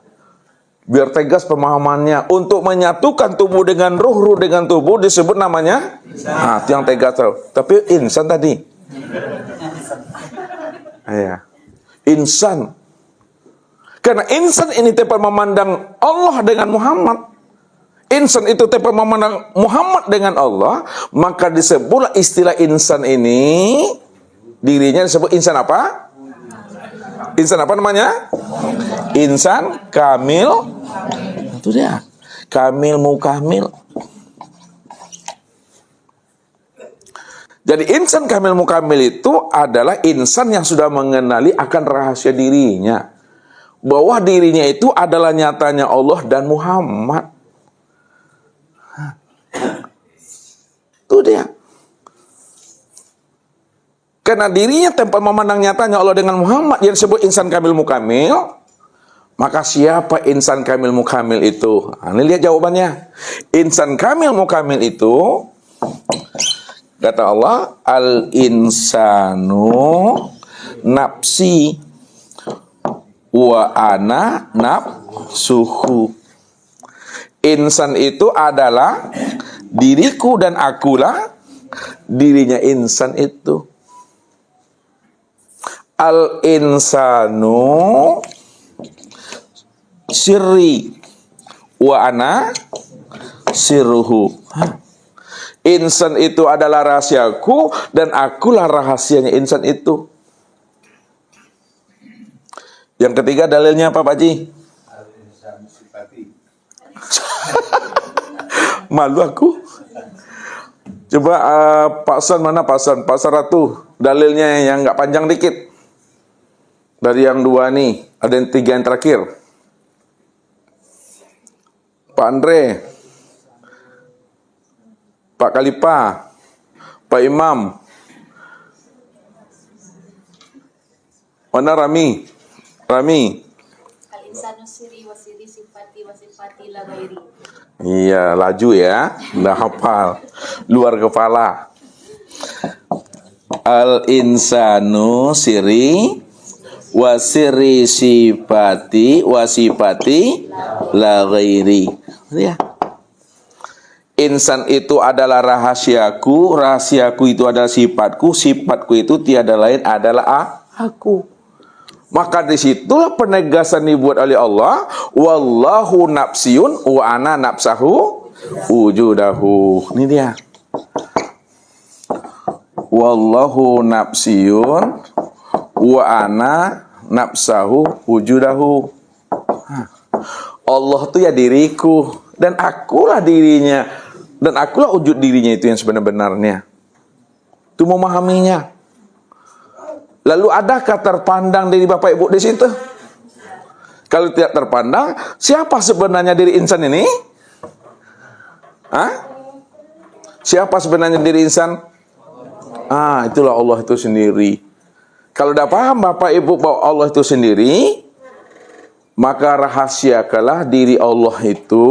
biar tegas pemahamannya. Untuk menyatukan tubuh dengan ruh, ruh dengan tubuh disebut namanya insan. Itu yang tegas tahu. Tapi insan tadi. Ya. Insan. Karena insan ini tempat memandang Allah dengan Muhammad. Insan itu tempat memandang Muhammad dengan Allah, maka disebutlah istilah insan ini, dirinya disebut insan apa? Insan apa namanya? Insan kamil. Itu dia. Kamil mukamil. Jadi insan kamil mukamil itu adalah insan yang sudah mengenali akan rahasia dirinya, bahwa dirinya itu adalah nyatanya Allah dan Muhammad. Itu dia. Karena dirinya tempat memandang nyatanya Allah dengan Muhammad yang disebut insan kamil mukamil, maka siapa insan kamil mukamil itu? Ini lihat jawabannya. Insan kamil mukamil itu, kata Allah, al-insanu nafsi wa ana nafsuhu. Insan itu adalah diriku dan akulah dirinya insan itu. Al-insanu sirri wa ana sirruhu. Insan itu adalah rahasiaku dan akulah rahasianya insan itu. Yang ketiga dalilnya apa Pak Ji? Al-insan sifati. Malu aku. Coba Pak San, mana Pak San? Pak Saratu, dalilnya yang nggak panjang dikit. Dari yang dua nih, ada yang tiga yang terakhir. Pak Andre, Pak Kalipa, Pak Imam. Mana Rami? Rami. Al-insanu siri wasiri sifati wasifati la ghairi. Iya, laju ya. Udah hafal. Luar kepala. Al-insanu siri wa siri sifati wa sifati la ghairi. Ya. Insan itu adalah rahasiaku, rahasiaku itu adalah sifatku, sifatku itu tiada lain adalah aku. Maka disitulah penegasan dibuat oleh Allah, wallahu nafsiyun wa ana nafsahu wujudahu. Ini dia. Wallahu nafsiyun wa ana nafsahu wujudahu. Allah itu ya diriku dan akulah dirinya dan akulah wujud dirinya itu yang sebenar-benarnya. Itu memahaminya. Lalu adakah terpandang diri Bapak Ibu di situ? Kalau tidak terpandang, siapa sebenarnya diri insan ini? Hah? Siapa sebenarnya diri insan? Itulah Allah itu sendiri. Kalau udah paham Bapak Ibu bahwa Allah itu sendiri, maka rahasiakanlah diri Allah itu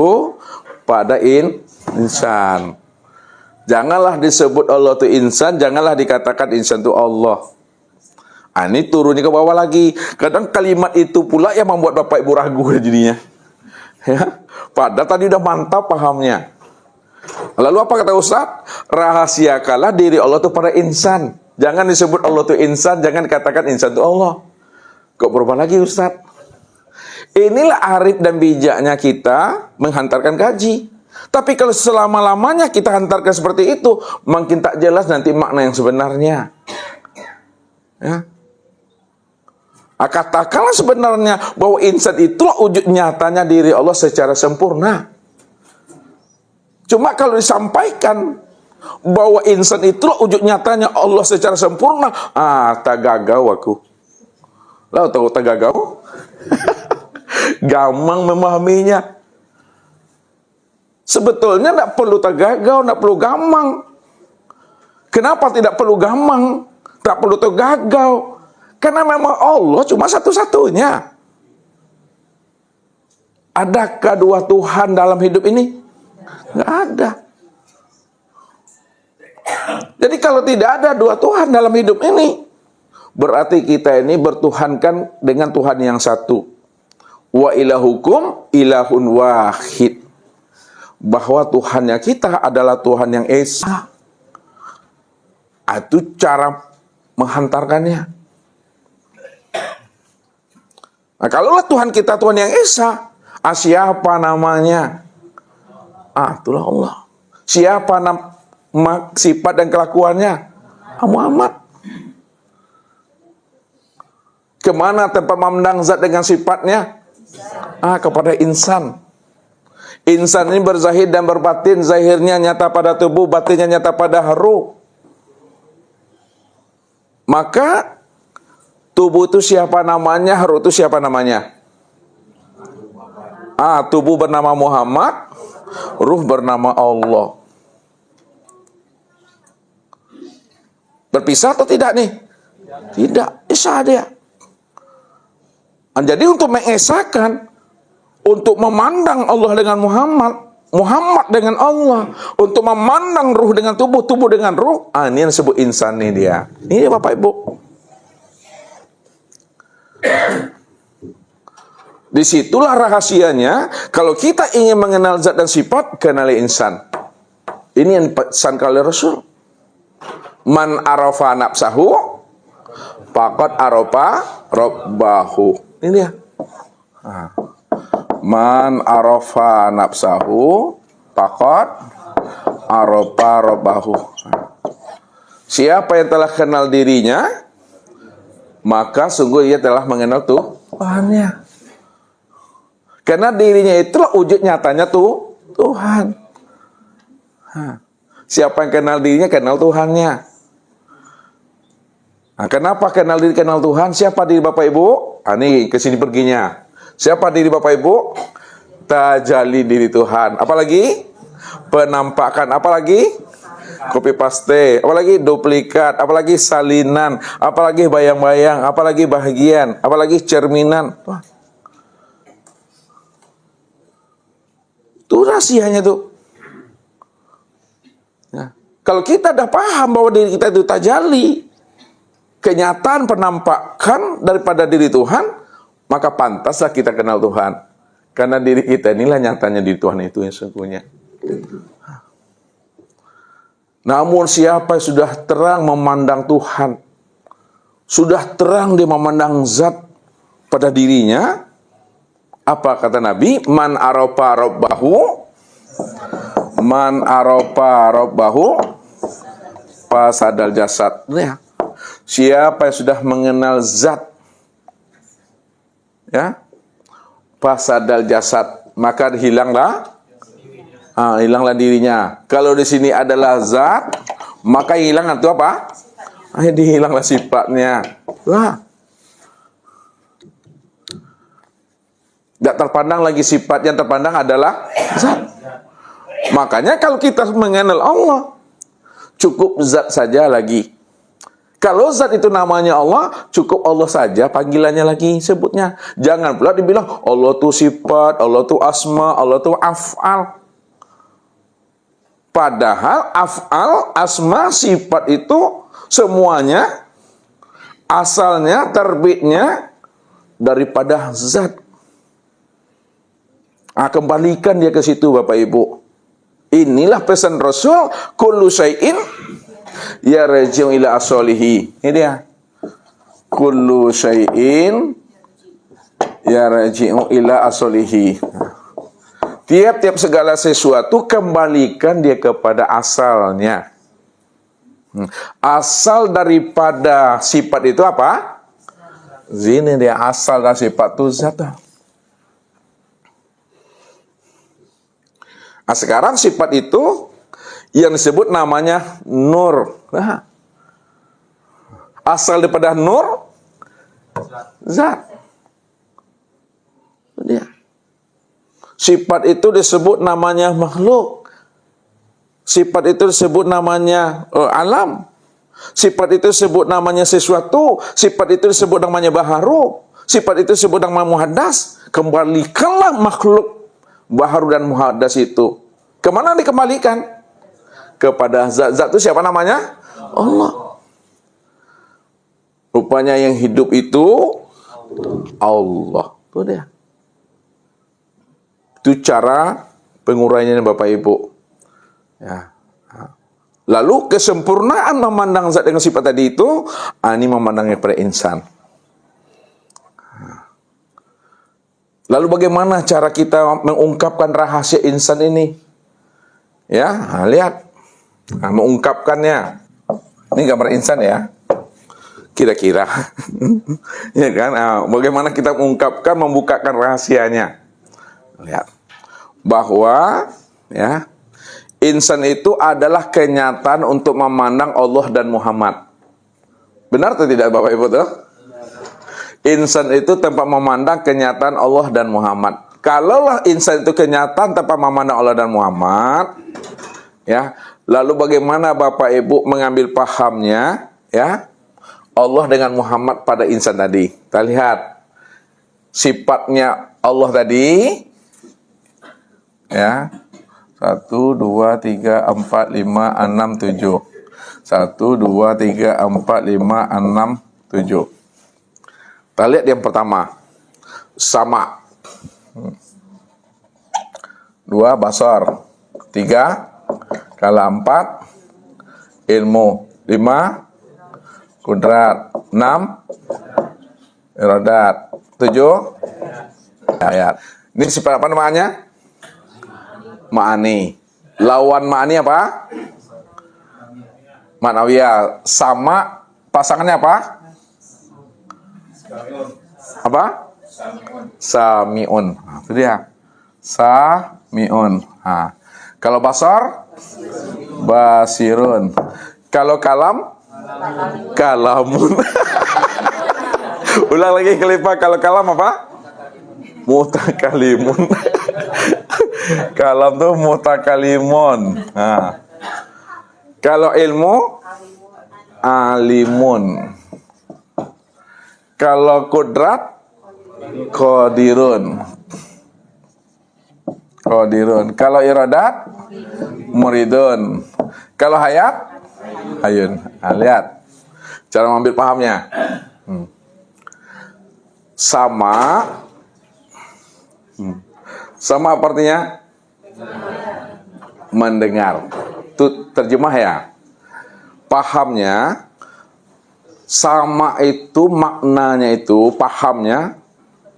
pada insan. Janganlah disebut Allah itu insan, janganlah dikatakan insan itu Allah. Ini turunnya ke bawah lagi. Kadang kalimat itu pula yang membuat Bapak Ibu ragu jadinya. Ya, padahal tadi udah mantap pahamnya. Lalu apa kata Ustaz? Rahasiakanlah diri Allah itu pada insan. Jangan disebut Allah itu insan, jangan dikatakan insan itu Allah. Kok berubah lagi Ustaz? Inilah arif dan bijaknya kita menghantarkan kaji. Tapi kalau selama-lamanya kita hantarkan seperti itu, makin tak jelas nanti makna yang sebenarnya. Ya. Katakanlah sebenarnya bahwa insan itulah wujud nyatanya diri Allah secara sempurna. Cuma kalau disampaikan bahwa insan itulah wujud nyatanya Allah secara sempurna, tagagau aku. Lalu tahu tagagau? Gampang memahaminya. Sebetulnya tidak perlu tagagau, tidak perlu gampang. Kenapa tidak perlu gampang? Tak perlu tagagau. Karena memang Allah cuma satu-satunya. Adakah dua Tuhan dalam hidup ini? Nggak ada. Jadi kalau tidak ada dua Tuhan dalam hidup ini, berarti kita ini bertuhankan dengan Tuhan yang satu. Wa ilahukum ilahun wahid. Bahwa Tuhannya kita adalah Tuhan yang esa. Itu cara menghantarkannya. Nah, kalaulah Tuhan kita Tuhan yang esa, siapa namanya? Itulah Allah. Siapa sifat dan kelakuannya? Muhammad. Kemana tempat memandang zat dengan sifatnya? Kepada insan. Insan ini berzahir dan berbatin. Zahirnya nyata pada tubuh, batinnya nyata pada ruh. Maka tubuh itu siapa namanya, ruh itu siapa namanya? Tubuh bernama Muhammad, ruh bernama Allah. Berpisah atau tidak nih? Tidak, esa dia. Jadi untuk mengesakan, untuk memandang Allah dengan Muhammad, Muhammad dengan Allah, untuk memandang ruh dengan tubuh, tubuh dengan ruh, ini yang disebut insan nih dia. Ini Bapak Ibu. Disitulah rahasianya. Kalau kita ingin mengenal zat dan sifat, kenali insan. Ini yang pesan kali Rasul. Man arafa nafsahu faqad arafa rabbahu. Ini dia. Man arafa nafsahu faqad arafa rabbahu. Siapa yang telah kenal dirinya, maka sungguh ia telah mengenal Tuhannya. Karena dirinya itulah wujud nyatanya Tuhan. Siapa yang kenal dirinya, kenal Tuhannya. Kenapa kenal diri, kenal Tuhan? Siapa diri Bapak Ibu? Ini kesini perginya. Siapa diri Bapak Ibu? Tajalli diri Tuhan. Apalagi? Penampakan. Apalagi? Copy paste. Apalagi? Duplikat. Apalagi salinan. Apalagi bayang-bayang. Apalagi bahagian. Apalagi cerminan. Wah. Itu rahasianya tuh. Nah, kalau kita udah paham bahwa diri kita itu tajalli, kenyataan penampakan daripada diri Tuhan, maka pantaslah kita kenal Tuhan. Karena diri kita inilah nyatanya diri Tuhan itu yang sesungguhnya. Namun siapa yang sudah terang memandang Tuhan, sudah terang dia memandang zat pada dirinya, apa kata Nabi? Man arofa robbahu fasadal jasad. Ya. Siapa yang sudah mengenal zat, ya, fasadal jasad, maka hilanglah dirinya. Kalau di sini adalah zat, maka hilang itu apa? Dihilanglah sifatnya. Wah. Tidak terpandang lagi sifat, yang terpandang adalah zat. Makanya kalau kita mengenal Allah, cukup zat saja lagi. Kalau zat itu namanya Allah, cukup Allah saja panggilannya lagi sebutnya. Jangan pula dibilang Allah itu sifat, Allah itu asma, Allah itu af'al. Padahal af'al, asma, sifat itu semuanya asalnya, terbitnya daripada zat. Kembalikan dia ke situ Bapak Ibu. Inilah pesan Rasul, kullu syai'in yarji'u ila asalihi. Ini dia. Kullu syai'in yarji'u ila asalihi. Tiap-tiap segala sesuatu kembalikan dia kepada asalnya. Asal daripada sifat itu apa? Ini dia asal dari sifat itu zat. Nah, sekarang sifat itu yang disebut namanya nur. Nah, asal daripada nur zat. Dia. Sifat itu disebut namanya makhluk. Sifat itu disebut namanya alam. Sifat itu disebut namanya sesuatu. Sifat itu disebut namanya baharu. Sifat itu disebut namanya muhaddas. Kembalikanlah makhluk baharu dan muhaddas itu. Kemana dikembalikan? Kepada zat. Zat itu siapa namanya? Allah. Rupanya yang hidup itu Allah. Itu dia. Itu cara penguraiannya Bapak Ibu. Ya. Lalu kesempurnaan memandang zat dengan sifat tadi itu, ini memandangnya pada insan. Lalu bagaimana cara kita mengungkapkan rahasia insan ini? Ya, lihat. Mengungkapkannya. Ini gambar insan ya. Kira-kira. Ya kan? Bagaimana kita mengungkapkan, membukakan rahasianya? Lihat. Bahwa ya, insan itu adalah kenyataan untuk memandang Allah dan Muhammad. Benar atau tidak Bapak Ibu tuh? Insan itu tempat memandang kenyataan Allah dan Muhammad. Kalaulah insan itu kenyataan tanpa memandang Allah dan Muhammad, ya, lalu bagaimana Bapak Ibu mengambil pahamnya, ya, Allah dengan Muhammad pada insan tadi? Kita lihat sifatnya Allah tadi, ya, 1, 2, 3, 4, 5, 6, 7. 1, 2, 3, 4, 5, 6, 7. Kita lihat yang pertama, sama. 2, basar. 3, kala 4, ilmu. 5, kudrat. 6, iradat. 7, ayat. Ini sifat apa namanya? Ma'ani. Lawan ma'ani apa? Ma'nawiyah. Sama pasangannya apa? Apa? Sami'un. Itu dia. Sami'un. Kalau basar? Basirun. Kalau kalam? Kalamun. Ulang lagi kelipah. Kalau kalam apa? Mutakalimun. Kalam tuh mutakalimun. Kalau ilmu alimun. Kalau kudrat qadirun. Kalau iradat muridun. Kalau hayat hayun. Lihat Cara mengambil pahamnya. Sama. Sama apa artinya? Mendengar. Itu terjemah ya. Pahamnya, sama itu maknanya itu, pahamnya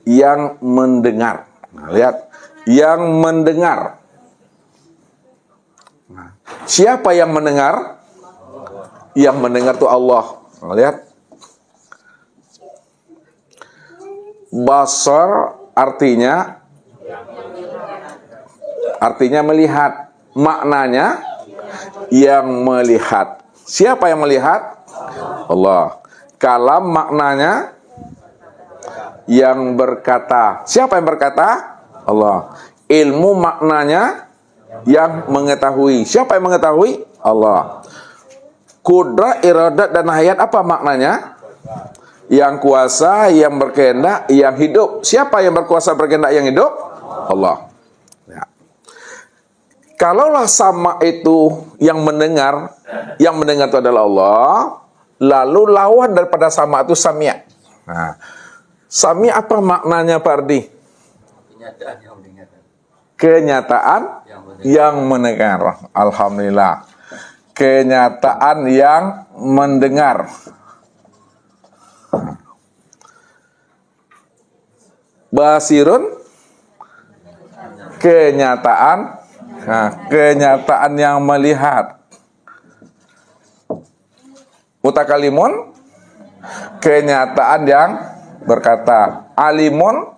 yang mendengar. Nah, lihat, yang mendengar. Nah, siapa yang mendengar? Yang mendengar itu Allah. Nah, lihat. Basar artinya melihat. Maknanya yang melihat. Siapa yang melihat? Allah. Kalam maknanya yang berkata. Siapa yang berkata? Allah. Ilmu maknanya yang mengetahui. Siapa yang mengetahui? Allah. Kudrat, iradat, dan hayat apa maknanya? Yang kuasa, yang berkehendak, yang hidup. Siapa yang berkuasa, berkehendak, yang hidup? Allah. Ya. Kalaulah sama itu yang mendengar itu adalah Allah, lalu lawan daripada sama itu sami'. Nah, sami' apa maknanya Pak Ardi? Kenyataan yang mendengar. Alhamdulillah. Kenyataan yang mendengar. Basirun, kenyataan. Nah, kenyataan yang melihat. Mutakalimun, kenyataan yang berkata. Alimun,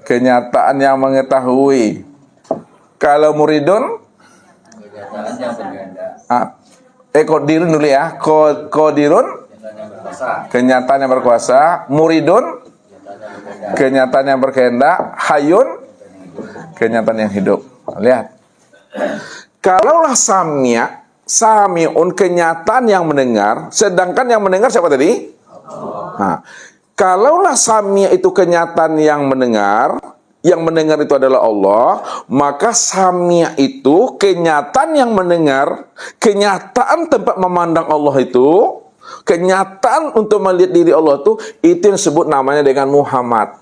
kenyataan yang mengetahui. Kalau muridun, kodirun dulu ya. Kodirun, kenyataan yang berkuasa. Muridun, kenyataan yang berkehendak. Hayun, kenyataan yang hidup. Lihat. Kalaulah sami'un kenyataan yang mendengar, sedangkan yang mendengar siapa tadi? Nah, kalaulah sami' itu kenyataan yang mendengar itu adalah Allah, maka sami' itu kenyataan yang mendengar, kenyataan tempat memandang Allah itu, kenyataan untuk melihat diri Allah itu yang disebut namanya dengan Muhammad.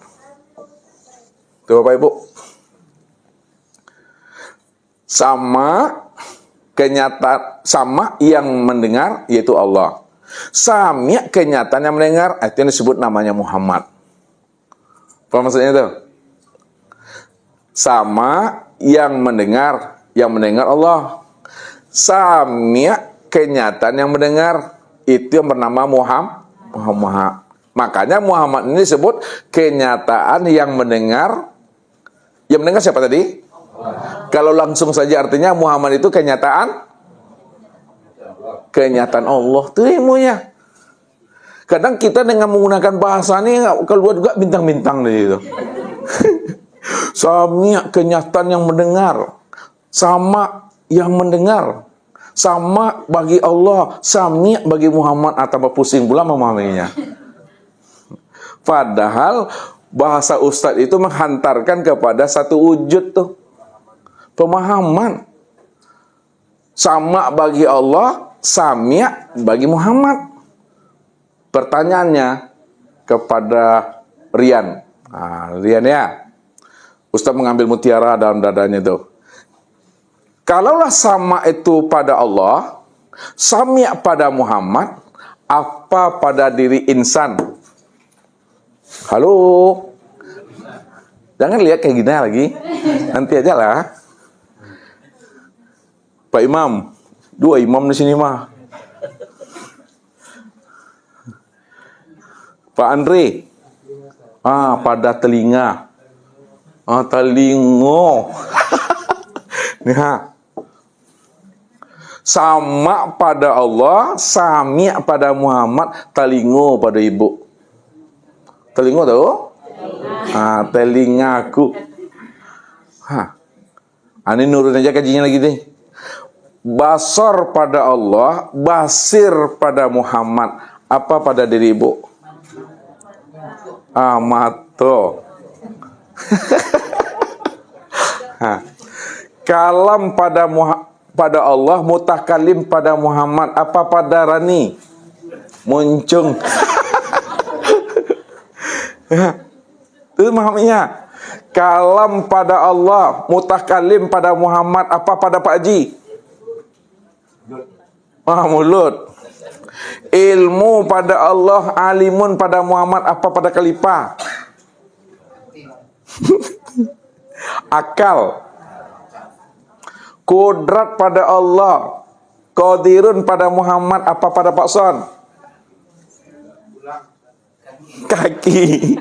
Tuh Bapak Ibu. Sama yang mendengar yaitu Allah. Sami' kenyataan yang mendengar itu yang disebut namanya Muhammad. Apa maksudnya itu? Sama yang mendengar Allah. Sami' kenyataan yang mendengar itu yang bernama Muhammad. Makanya Muhammad ini disebut kenyataan yang mendengar. Yang mendengar siapa tadi? Kalau langsung saja artinya Muhammad itu kenyataan Allah. Itu ilmunya. Kadang kita dengan menggunakan bahasa ini keluar juga bintang-bintang dari itu. Sami' kenyataan yang mendengar. Sama yang mendengar. Sama bagi Allah, sami' bagi Muhammad, atau pusing pula memahaminya. Padahal bahasa Ustadz itu menghantarkan kepada satu wujud tuh. Pemahaman. Sama bagi Allah, sami' bagi Muhammad. Pertanyaannya kepada Rian. Nah, Rian ya. Ustaz mengambil mutiara dalam dadanya itu. Kalaulah sama itu pada Allah, sami' pada Muhammad, apa pada diri insan? Halo? Jangan lihat kayak gini lagi. Nanti aja lah. Pak Imam, 2 imam di sini mah. Pak Andre, pada telinga. Telingo. Nah, sama pada Allah, sami pada Muhammad, telingo pada ibu. Telingo tahu? Telingaku. Ini nurun aja kajinya lagi deh. Basar pada Allah, basir pada Muhammad. Apa pada diri ibu? Mato. Kalam pada Allah, mutakalim pada Muhammad. Apa pada Rani? Muncung. Itu memahaminya. Kalam pada Allah, mutakalim pada Muhammad. Apa pada Pak Haji? Mulut. Ilmu pada Allah, alimun pada Muhammad. Apa pada Khalifah? Akal. Kudrat pada Allah, qadirun pada Muhammad. Apa pada Pak Son? Kaki.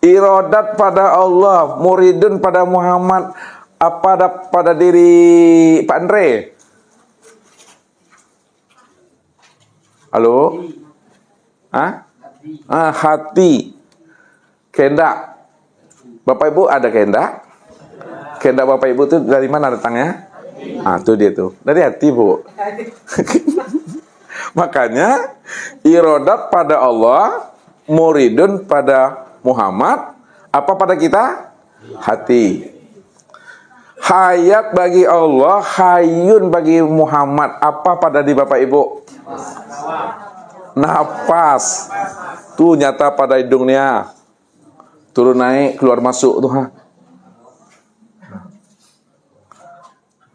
Iradat pada Allah, muridun pada Muhammad. Apa pada diri Pak Andre? Halo? Hati. Kehendak. Bapak Ibu ada kehendak? Kehendak Bapak Ibu itu dari mana datangnya? Itu dia tuh. Dari hati, Bu. Makanya iradat pada Allah, muridun pada Muhammad. Apa pada kita? Hati. Hayat bagi Allah, hayyun bagi Muhammad. Apa pada di Bapak Ibu? Napas. Tuh nyata pada hidungnya. Turun naik, keluar masuk tuh.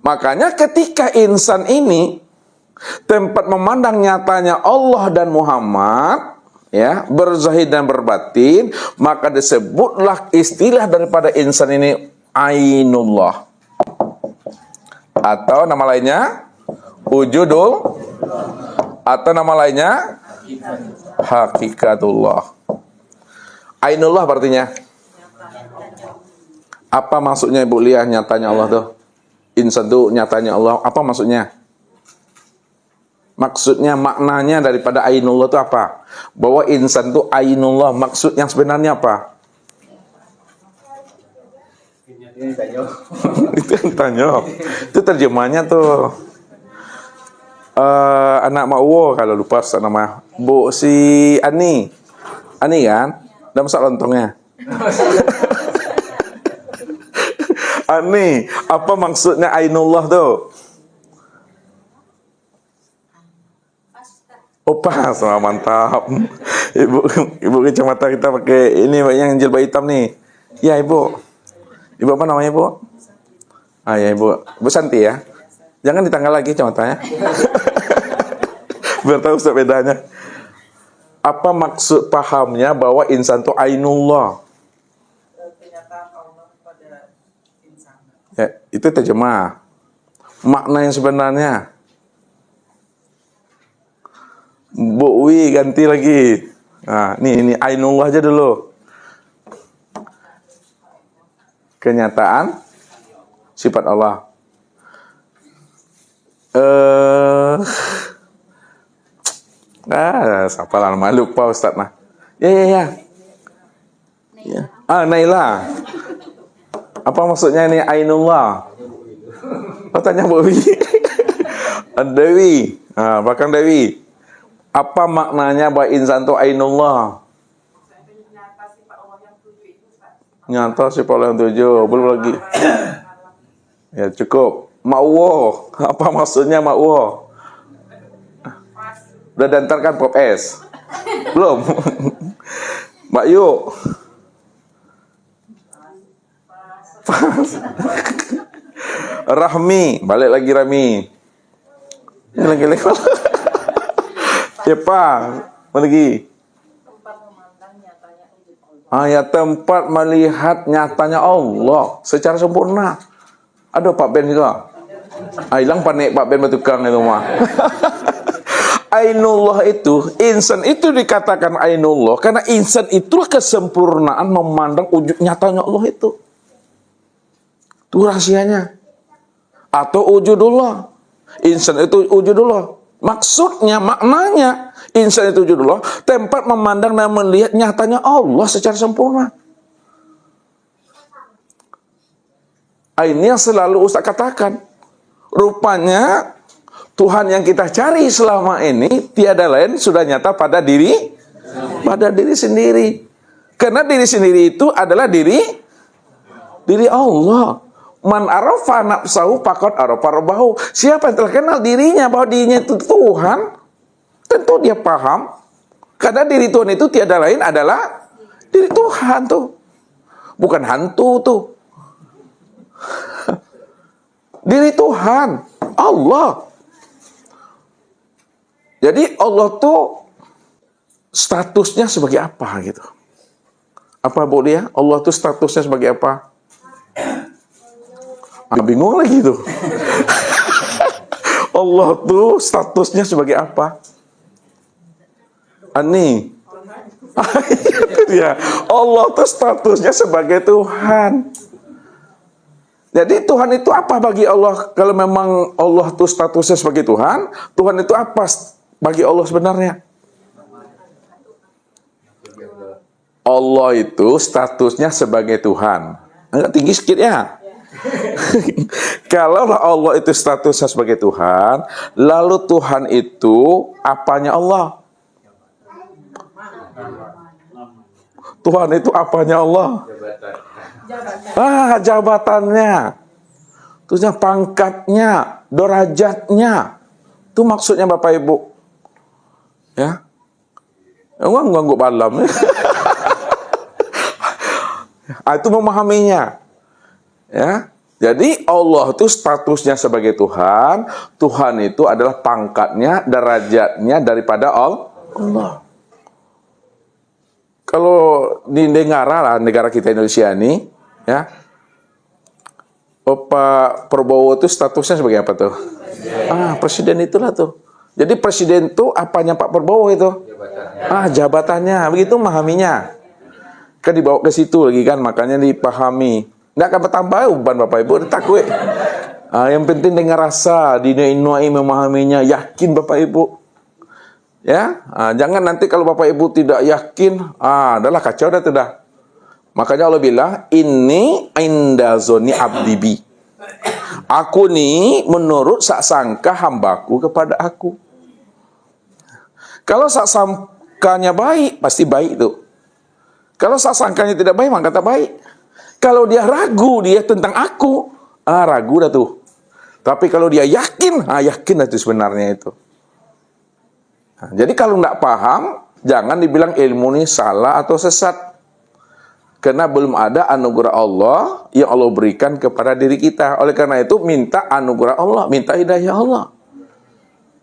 Makanya ketika insan ini tempat memandang nyatanya Allah dan Muhammad, ya, berzahid dan berbatin, maka disebutlah istilah daripada insan ini ainullah. Atau nama lainnya wujudul, atau nama lainnya hakikatullah. Ainullah artinya apa maksudnya Ibu Lia, nyatanya Allah tuh? Insan tuh nyatanya Allah, apa maksudnya? Maksudnya, maknanya daripada ainullah itu apa? Bahwa insan itu ainullah, maksud yang sebenarnya apa? Itu yang tanya. Itu terjemahnya tuh. Anak Mak Wo, kalau lupa nama. Bu si Ani. Ani kan? Udah masak lontongnya. Ani, apa maksudnya ainullah tuh? Oh pas, mantap. Ibu kacamata kita pakai ini yang jilbab hitam nih. Ya Ibu. Ibu apa namanya Ibu? Ya Ibu. Ibu Santi ya. Jangan ditanggal lagi kacamatanya. Biar tahu bedanya. Apa maksud pahamnya bahwa insan itu ainullah? Kenyataan Allah pada insan. Ya, itu terjemah. Makna yang sebenarnya. Bu Wi ganti lagi. Nah, ini ainullah aja dulu. Kenyataan sifat Allah. Siapa lama lupa Ustaz nah. Ya. Naila. Apa maksudnya ini ainullah? Tanya Bu Wi. Dewi. Belakang Dewi. Apa maknanya bahwa insan itu ainullah? Nyata sifat Allah yang 7. Belum lagi. Ya cukup. Ma'wo. Apa maksudnya ma'wo? Udah diantarkan Pop S? Belum? Mbak Yu. Rahmi. Balik lagi Rahmi. Lagi. Siapa? Apa lagi? Tempat memandang nyatanya wujud Allah. Ya tempat melihat nyatanya Allah secara sempurna. Aduh Pak Ben juga. Hilang panik Pak Ben bertukang itu mah. Ainullah itu, insan itu dikatakan ainullah karena insan itulah kesempurnaan memandang wujud nyatanya Allah itu. Itu rahasianya. Atau wujudullah. Insan itu wujudullah. Maksudnya, maknanya insan itu wujudullah, tempat memandang dan melihat nyatanya Allah secara sempurna. Ini yang selalu Ustaz katakan. Rupanya Tuhan yang kita cari selama ini tiada lain sudah nyata pada diri sendiri. Karena diri sendiri itu adalah diri Allah. Man arafa nafsahu faqad arafa rabbahu. Siapa yang telah kenal dirinya bahwa dirinya itu Tuhan, tentu dia paham. Karena diri Tuhan itu tiada lain adalah diri Tuhan tuh. Bukan hantu tuh. Diri Tuhan, Allah. Jadi Allah tuh statusnya sebagai apa gitu? Apa boleh ya? Allah tuh statusnya sebagai apa? Bingung lagi tuh. Allah tuh statusnya sebagai apa? Ani. Itu dia. Allah tuh statusnya sebagai Tuhan. Jadi Tuhan itu apa bagi Allah? Kalau memang Allah tuh statusnya sebagai Tuhan, Tuhan itu apa bagi Allah sebenarnya? Allah itu statusnya sebagai Tuhan. Agak tinggi sedikit ya. Kalau Allah itu statusnya sebagai Tuhan, lalu Tuhan itu apanya Allah? Tuhan itu apanya Allah? Jabatannya. Terusnya pangkatnya, derajatnya. Itu maksudnya Bapak Ibu. Ya. Ganggu malam. Itu memahaminya. Ya. Jadi Allah itu statusnya sebagai Tuhan. Tuhan itu adalah pangkatnya, derajatnya daripada Allah. Kalau di negara kita Indonesia ini, ya, Pak Prabowo itu statusnya sebagai apa tuh? Presiden itulah tuh. Jadi presiden itu apanya Pak Prabowo itu? Jabatannya. Begitu memahaminya. Kan dibawa ke situ lagi kan, makanya dipahami. Nggak akan bertambah beban Bapak Ibu, takut. Yang penting dengan rasa, dinuai memahaminya, yakin Bapak Ibu. Ya, jangan nanti kalau Bapak Ibu tidak yakin, adalah kacau dah tuh dah. Makanya Allah bilang, ini inda zoni abdibi. Aku nih menurut sangka hambaku kepada aku. Kalau sangkanya baik, pasti baik tuh. Kalau sangkanya tidak baik, maka tak baik. Kalau dia ragu dia tentang aku, ragu dah tuh. Tapi kalau dia yakin, yakin dah tuh sebenarnya itu. Jadi kalau tidak paham, jangan dibilang ilmu ini salah atau sesat. Karena belum ada anugerah Allah yang Allah berikan kepada diri kita. Oleh karena itu, minta anugerah Allah, minta hidayah Allah.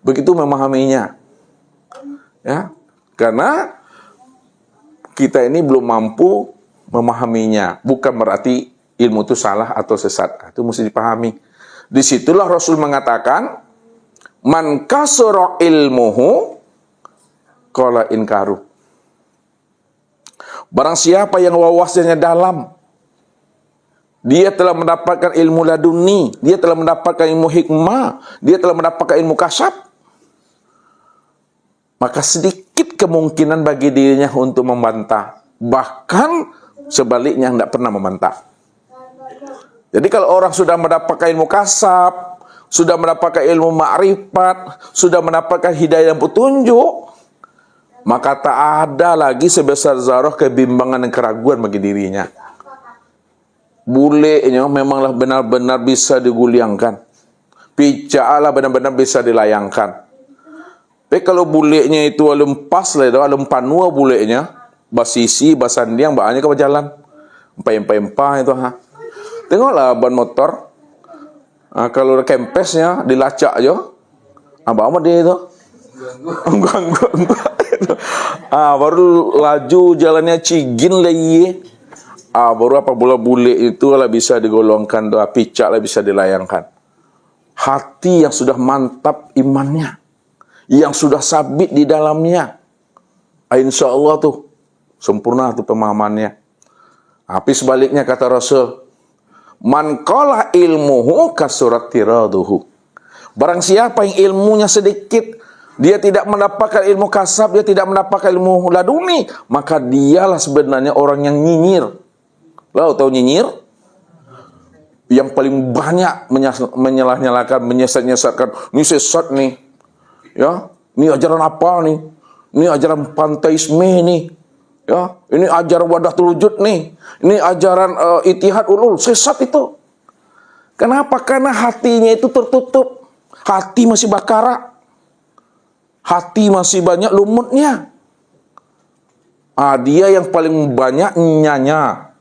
Begitu memahaminya. Ya, karena kita ini belum mampu memahaminya. Bukan berarti ilmu itu salah atau sesat. Itu mesti dipahami. Disitulah Rasul mengatakan, man kasura ilmuhu qala inkaru. Barang siapa yang wawasannya dalam, dia telah mendapatkan ilmu laduni, dia telah mendapatkan ilmu hikmah, dia telah mendapatkan ilmu kasab, maka sedikit kemungkinan bagi dirinya untuk membantah. Bahkan sebaliknya tidak pernah membantah. Jadi kalau orang sudah mendapatkan ilmu kasab, sudah mendapatkan ilmu ma'rifat, sudah mendapatkan hidayah dan petunjuk, maka tak ada lagi sebesar zarah kebimbangan dan keraguan bagi dirinya. Bulenya memanglah benar-benar bisa diguliangkan. Picaklah benar-benar bisa dilayangkan. Tapi kalau bulenya itu lempas lah itu, lempanua bulenya, basisi, basandiang, banyak ke berjalan. Empah-empah itu. Tengoklah ban motor. Kalau kempesnya dilacak je. Apa dia itu? Ganggu. Baru laju jalannya cigin lagi. Baru apa bola-bule itu lah bisa digolongkan, doa picak lah bisa dilayangkan. Hati yang sudah mantap imannya, yang sudah sabit di dalamnya, insya Allah tuh sempurna tuh pemahamannya. Tapi sebaliknya kata Rasul, man qala ilmuhu kasurat tiraduhu. Barang siapa yang ilmunya sedikit, dia tidak mendapatkan ilmu kasab, dia tidak mendapatkan ilmu laduni, maka dialah sebenarnya orang yang nyinyir. Lalu tahu nyinyir? Yang paling banyak menyalah-nyalahkan, menyesat-nyesatkan. Ini sesat nih. Ya, ini ajaran apa nih? Ini ajaran panteisme nih. Ya, ini ajaran wadah wujud nih. Ini ajaran itihad ulul, sesat itu. Kenapa? Karena hatinya itu tertutup. Hati masih bakara. Hati masih banyak lumutnya. Dia yang paling banyak nyanya.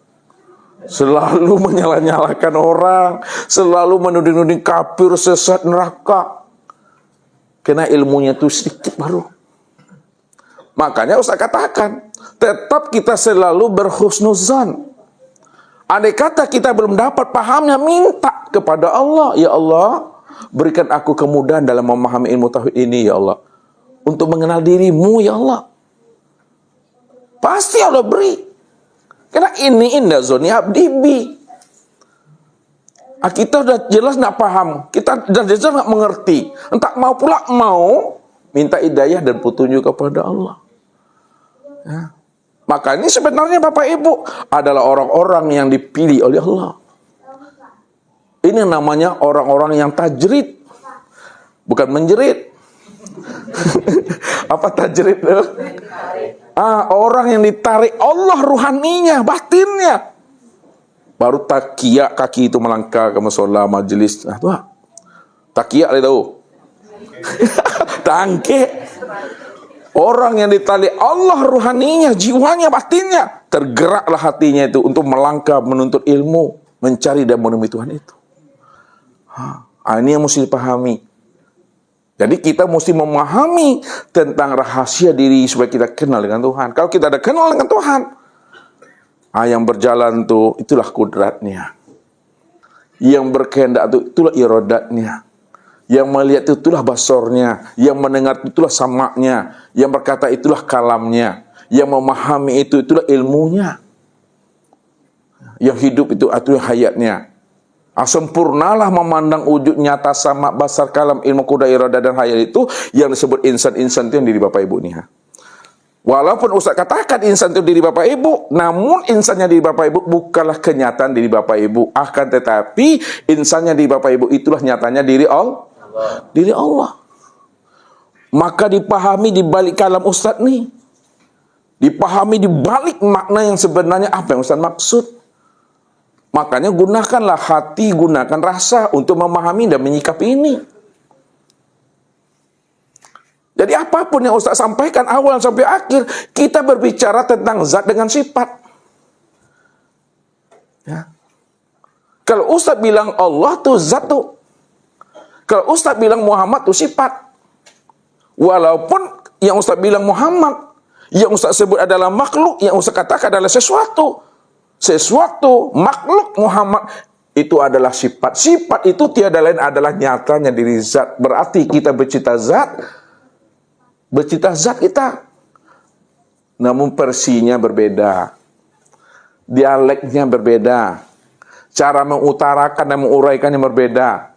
Selalu menyalah-nyalahkan orang. Selalu menuding-nuding kafir, sesat, neraka. Karena ilmunya itu sedikit baru. Makanya Ustaz katakan, tetap kita selalu berhusnuzan. Andai kata kita belum dapat pahamnya, minta kepada Allah. Ya Allah, berikan aku kemudahan dalam memahami ilmu tauhid ini, ya Allah. Untuk mengenal dirimu, ya Allah. Pasti Allah beri. Karena ini indah zoni abdi bi. Kita sudah jelas nak paham. Kita sudah jelas nak mengerti. Entah mau pula mau minta hidayah dan petunjuk kepada Allah. Ya. Maka ini sebenarnya Bapak Ibu adalah orang-orang yang dipilih oleh Allah. Ini namanya orang-orang yang tajrid. Bukan menjerit. Apa tajrid itu? Orang yang ditarik Allah ruhaninya, batinnya. Baru takiyak kaki itu melangkah ke musola majelis. Takiyak dia tahu. Tangke. Orang yang ditarik Allah ruhaninya, jiwanya, batinnya. Tergeraklah hatinya itu untuk melangkah menuntut ilmu, mencari dan menemui Tuhan itu. Ini yang mesti dipahami. Jadi kita mesti memahami tentang rahasia diri supaya kita kenal dengan Tuhan. Kalau kita ada kenal dengan Tuhan, yang berjalan tuh itulah kudratnya. Yang berkehendak itu itulah iradatnya. Yang melihat itu itulah basornya. Yang mendengar itu itulah samaknya. Yang berkata itulah kalamnya. Yang memahami itu itulah ilmunya. Yang hidup itu itulah hayatnya. Sempurnalah memandang wujud nyata sama basar kalam ilmu kuda iradah dan hayat itu yang disebut insan-insan itu yang diri Bapak Ibu nih. Walaupun Ustaz katakan insan itu diri Bapak Ibu, namun insannya diri Bapak Ibu bukanlah kenyataan diri Bapak Ibu. Akan tetapi insannya diri Bapak Ibu itulah nyatanya diri Allah. Diri Allah. Maka dipahami di balik kalam Ustaz nih. Dipahami di balik makna yang sebenarnya apa yang Ustaz maksud. Makanya gunakanlah hati, gunakan rasa untuk memahami dan menyikapi ini. Jadi apapun yang Ustaz sampaikan awal sampai akhir, kita berbicara tentang zat dengan sifat. Ya. Kalau Ustaz bilang Allah tuh zat tuh. Kalau Ustaz bilang Muhammad tuh sifat. Walaupun yang Ustaz bilang Muhammad, yang Ustaz sebut adalah makhluk, yang Ustaz katakan adalah sesuatu. Sesuatu, makhluk Muhammad itu adalah sifat. Sifat itu tiada lain adalah nyatanya diri zat. Berarti kita bercita zat kita. Namun versinya berbeda. Dialeknya berbeda. Cara mengutarakan dan menguraikannya berbeda.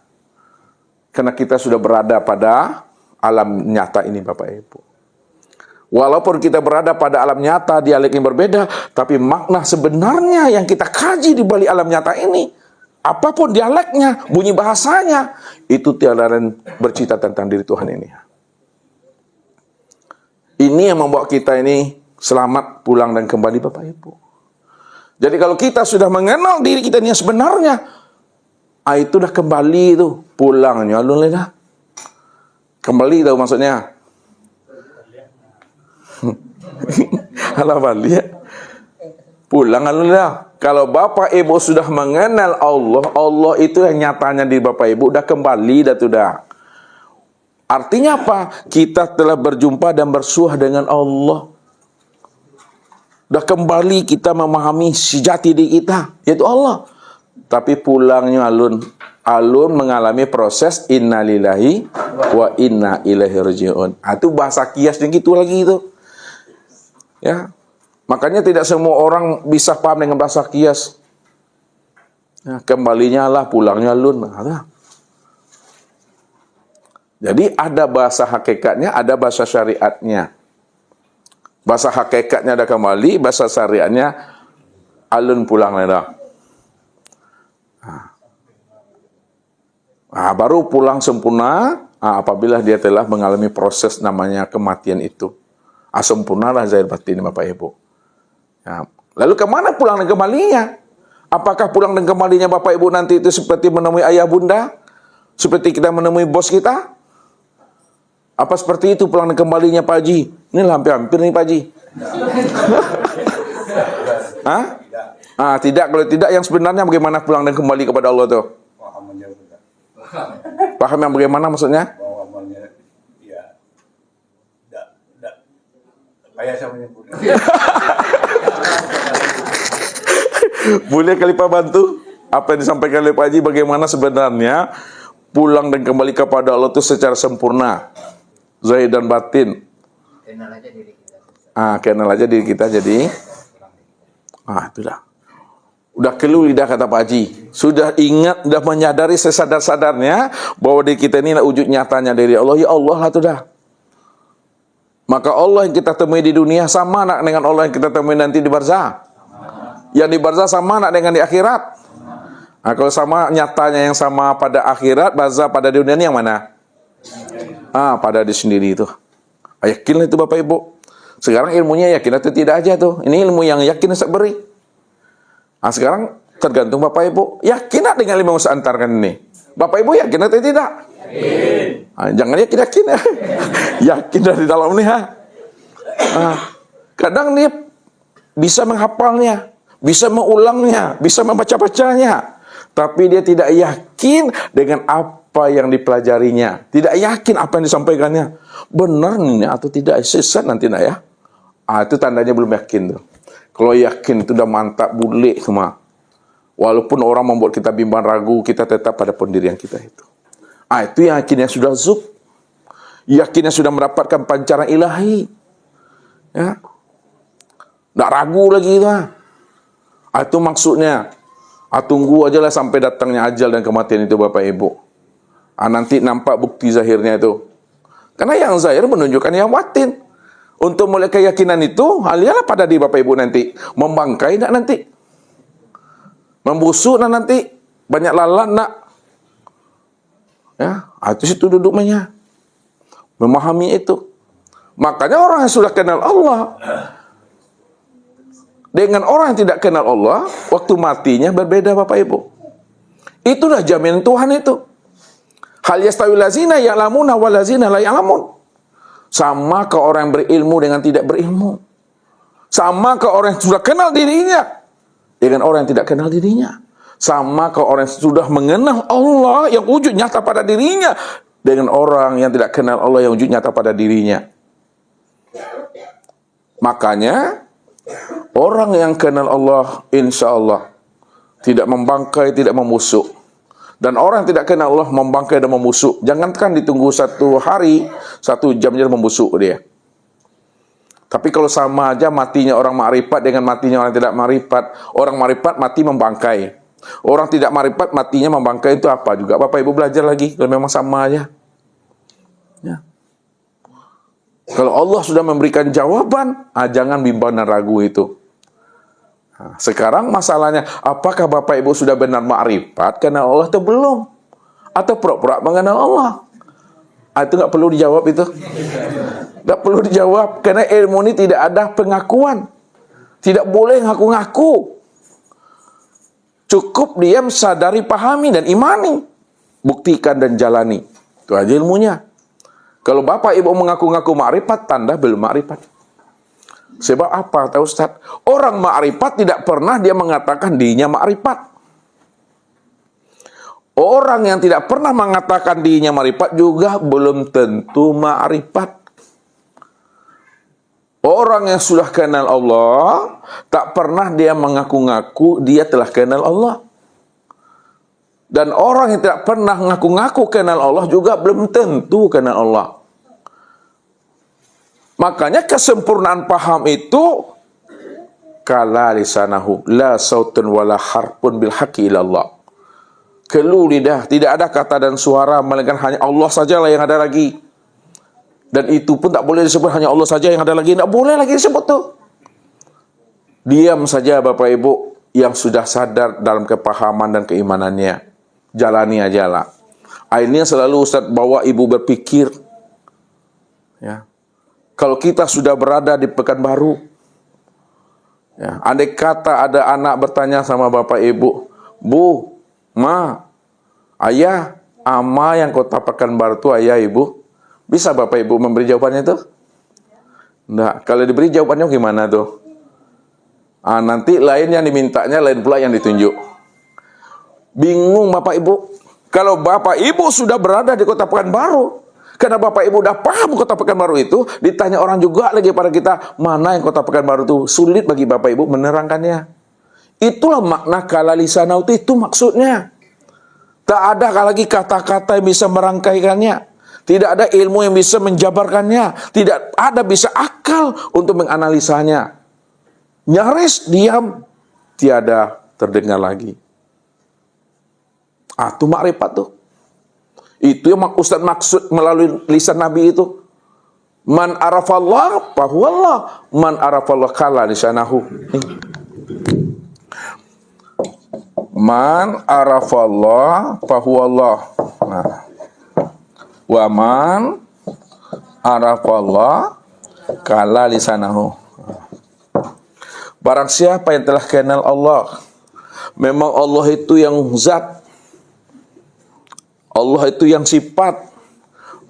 Karena kita sudah berada pada alam nyata ini Bapak Ibu. Walaupun kita berada pada alam nyata, dialek yang berbeda, tapi makna sebenarnya yang kita kaji di balik alam nyata ini, apapun dialeknya, bunyi bahasanya, itu tiada lain bercerita tentang diri Tuhan ini. Ini yang membawa kita ini selamat pulang dan kembali Bapak Ibu. Jadi kalau kita sudah mengenal diri kita ini yang sebenarnya, itu dah kembali itu, pulangnya, alun dah. Kembali tahu maksudnya. Alah balik. Pulang alhamdulillah. Kalau Bapak Ibu sudah mengenal Allah, Allah itu yang nyatanya di Bapak Ibu dah kembali dah tu dah. Artinya apa? Kita telah berjumpa dan bersuah dengan Allah. Dah kembali kita memahami sejati diri kita, yaitu Allah. Tapi pulangnya alun mengalami proses innalillahi wa inna ilaihi rajiun. Itu bahasa kias yang gitu lagi itu. Ya, makanya tidak semua orang bisa paham dengan bahasa kias. Ya, kembalinya lah, pulangnya lun. Jadi ada bahasa hakikatnya, ada bahasa syariatnya. Bahasa hakikatnya ada kembali, bahasa syariatnya alun pulang dah. Baru pulang sempurna apabila dia telah mengalami proses namanya kematian itu. Sempurnalah zahir batin Bapak Ibu. Ya. Lalu kemana pulang dan kembalinya? Apakah pulang dan kembalinya Bapak Ibu nanti itu seperti menemui ayah bunda? Seperti kita menemui bos kita? Apa seperti itu pulang dan kembalinya Pak Haji? Ini hampir-hampir nih Pak Haji. Hah? Tidak. Kalau tidak, yang sebenarnya bagaimana pulang dan kembali kepada Allah tuh? Paham yang bagaimana maksudnya? Kayak saya menyebut. Boleh kali Pak bantu apa yang disampaikan oleh Pak Haji, bagaimana sebenarnya pulang dan kembali kepada Allah itu secara sempurna, zahir dan batin. Kenal aja diri kita. Kenal aja diri kita jadi. Itulah. Udah kelu lidah kata Pak Haji. Sudah ingat, sudah menyadari sesadar-sadarnya bahwa diri kita ini wujud nyatanya dari Allah. Ya Allah lah tuh dah. Maka Allah yang kita temui di dunia sama nak dengan Allah yang kita temui nanti di barzah. Yang di barzah sama nak dengan di akhirat. Kalau sama nyatanya yang sama pada akhirat, barzah pada dunia ini yang mana? Pada di sendiri itu. Yakinlah itu Bapak Ibu. Sekarang ilmunya yakin atau tidak aja tuh. Ini ilmu yang yakin saya beri. Sekarang tergantung Bapak Ibu. Yakin tak dengan ilmu yang saya antarkan ini? Bapak Ibu yakin atau tidak? Yakin. Jangan yakin. Yakin dari dalam ini. Kadang dia bisa menghafalnya, bisa mengulangnya, bisa membaca-bacanya, tapi dia tidak yakin dengan apa yang dipelajarinya, tidak yakin apa yang disampaikannya. Benar ini atau tidak, sesat nanti nak ya. Itu tandanya belum yakin tuh. Kalau yakin itu udah mantap, bule semua. Walaupun orang membuat kita bimbang ragu, kita tetap pada pendirian kita itu. Itu yakinnya sudah zuk. Yakinnya sudah mendapatkan pancaran ilahi. Ya. Tak ragu lagi itu. Itu maksudnya. Tunggu aja lah sampai datangnya ajal dan kematian itu Bapak Ibu. Nanti nampak bukti zahirnya itu. Karena yang zahir menunjukkan yang batin. Untuk mulai keyakinan itu, lihatlah pada diri Bapak Ibu nanti. Membangkai tak nanti? Membusuk tak nanti? Banyak lalat tak? Ya, itu situ duduknya. Memahami itu. Makanya orang yang sudah kenal Allah dengan orang yang tidak kenal Allah, waktu matinya berbeda Bapak Ibu. Itulah jaminan Tuhan itu. Hal yastawil lazina ya'lamuna wal lazina la ya'lamun. Sama ke orang yang berilmu dengan tidak berilmu. Sama ke orang yang sudah kenal dirinya dengan orang yang tidak kenal dirinya. Sama ke orang yang sudah mengenal Allah yang wujud nyata pada dirinya dengan orang yang tidak kenal Allah yang wujud nyata pada dirinya. Makanya orang yang kenal Allah insya Allah tidak membangkai, tidak membusuk. Dan orang yang tidak kenal Allah membangkai dan membusuk. Jangankan ditunggu 1 hari, 1 jam dia membusuk dia. Tapi kalau sama aja matinya orang makrifat dengan matinya orang tidak makrifat. Orang makrifat mati membangkai. Orang tidak makrifat matinya membangkai itu apa juga? Bapak Ibu belajar lagi kalau memang sama aja. Ya. Kalau Allah sudah memberikan jawaban, jangan bimbang dan ragu itu. Sekarang masalahnya, apakah Bapak Ibu sudah benar makrifat kenal Allah atau belum? Atau pura-pura mengenal Allah? Itu nggak perlu dijawab itu. Nggak perlu dijawab, karena ilmu ini tidak ada pengakuan. Tidak boleh ngaku-ngaku. Cukup diam, sadari, pahami, dan imani. Buktikan dan jalani. Itu aja ilmunya. Kalau Bapak Ibu mengaku-ngaku makrifat, tanda belum makrifat. Sebab apa tahu Ustaz? Orang makrifat tidak pernah dia mengatakan dirinya makrifat. Orang yang tidak pernah mengatakan dirinya makrifat juga belum tentu makrifat. Orang yang sudah kenal Allah tak pernah dia mengaku-ngaku dia telah kenal Allah. Dan orang yang tidak pernah mengaku-ngaku kenal Allah juga belum tentu kenal Allah. Makanya kesempurnaan paham itu kala lisanahu la sautun wala harpun bil haqqi ilallah. Kelu lidah, tidak ada kata dan suara melainkan hanya Allah sajalah yang ada lagi. Dan itu pun tak boleh disebut hanya Allah saja yang ada lagi, tak boleh lagi disebut tuh. Diam saja Bapak Ibu yang sudah sadar dalam kepahaman dan keimanannya. Jalani ajalah. Ini yang selalu Ustaz bawa Ibu berpikir. Ya. Kalau kita sudah berada di Pekanbaru, Ya, andai kata ada anak bertanya sama bapak ibu, Bu, Ma, Ayah, ama yang kota Pekanbaru itu ayah ibu, bisa bapak ibu memberi jawabannya itu? Enggak. Kalau diberi jawabannya gimana tuh? Nanti lain yang dimintanya, lain pula yang ditunjuk. Bingung bapak ibu. Kalau bapak ibu sudah berada di kota Pekanbaru, karena bapak ibu udah paham kota Pekanbaru itu, ditanya orang juga lagi pada kita, mana yang kota Pekanbaru itu, sulit bagi bapak ibu menerangkannya. Itulah makna kala lisanau itu maksudnya. Tak ada lagi kata-kata yang bisa merangkaikannya. Tidak ada ilmu yang bisa menjabarkannya. Tidak ada bisa akal untuk menganalisanya. Nyaris diam, tiada terdengar lagi. Itu makrifat tuh. Itu yang Ustaz maksud melalui lisan Nabi itu. Man arafallah fahuwallah. Man arafallah kala lisanahu. Man arafallah fahuwallah. Nah. Wa man arafallah kala lisanahu. Barang siapa yang telah kenal Allah, memang Allah itu yang zat, Allah itu yang sifat,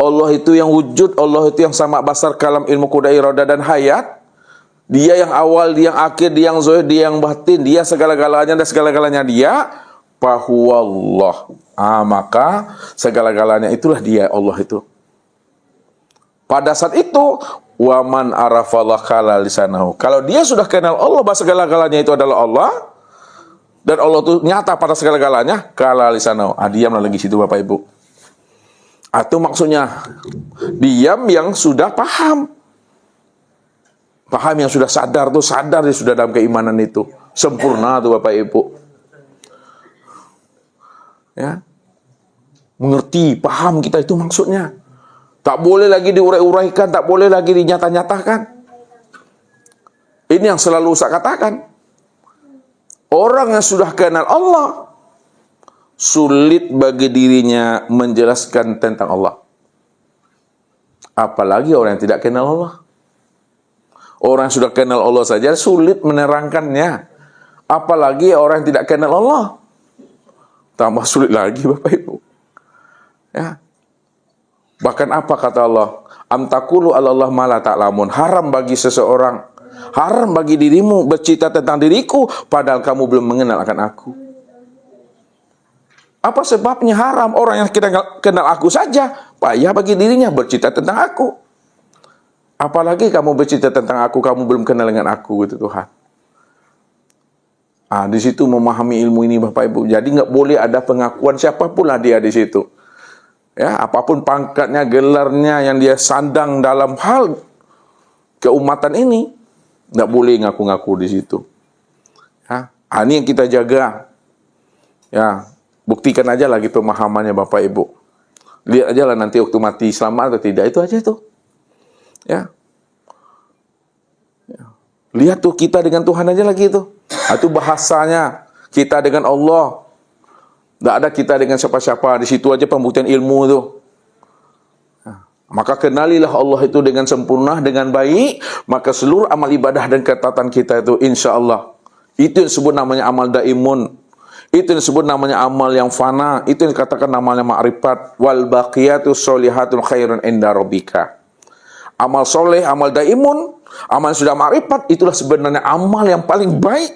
Allah itu yang wujud, Allah itu yang sama basar kalam ilmu kuda irada dan hayat. Dia yang awal, dia yang akhir, dia yang zahir, dia yang batin, dia segala-galanya dan segala-galanya dia, fahuwallah. Maka segala-galanya itulah dia, Allah itu. Pada saat itu, waman arafallah kala lisanahu. Kalau dia sudah kenal Allah bahwa segala-galanya itu adalah Allah, dan Allah itu nyata pada segala-galanya, kala lisanahu. Diamlah lagi situ Bapak Ibu. Itu maksudnya diam yang sudah paham. Paham yang sudah sadar tuh, sadar dia sudah dalam keimanan itu. Sempurna tuh Bapak Ibu. Ya. Mengerti, paham kita itu maksudnya. Tak boleh lagi diurai-uraikan, tak boleh lagi dinyata-nyatakan. Ini yang selalu saya katakan. Orang yang sudah kenal Allah, sulit bagi dirinya menjelaskan tentang Allah. Apalagi orang yang tidak kenal Allah. Orang yang sudah kenal Allah saja sulit menerangkannya. Apalagi orang yang tidak kenal Allah. Tambah sulit lagi Bapak Ibu. Ya. Bahkan apa kata Allah? Am taqulu 'ala Allah ma la ta'lamun. Haram bagi seseorang, haram bagi dirimu bercerita tentang diriku padahal kamu belum mengenal akan aku. Apa sebabnya haram? Orang yang kita kenal aku saja payah bagi dirinya bercerita tentang aku. Apalagi kamu bercerita tentang aku, kamu belum kenal dengan aku, gitu Tuhan. Di situ memahami ilmu ini Bapak Ibu. Jadi nggak boleh ada pengakuan siapapun lah dia di situ. Ya, apapun pangkatnya, gelarnya yang dia sandang dalam hal keumatan ini, nggak boleh ngaku-ngaku di situ. Ya, ini yang kita jaga. Ya, buktikan aja lagi pemahamannya Bapak Ibu. Lihat aja lah nanti waktu mati selamat atau tidak, itu aja itu. Ya. Lihat tuh kita dengan Tuhan aja lagi itu. Itu bahasanya kita dengan Allah. Tidak ada kita dengan siapa-siapa. Di situ aja pembuktian ilmu itu. Maka kenalilah Allah itu dengan sempurna, dengan baik. Maka seluruh amal ibadah dan ketatan kita itu insya Allah. Itu yang disebut namanya amal daimun. Itu yang disebut namanya amal yang fana. Itu yang dikatakan namanya ma'rifat. Wal baqiyatu sholihatun khairun inda rabbika. Amal soleh, amal daimun, amal yang sudah ma'rifat, itulah sebenarnya amal yang paling baik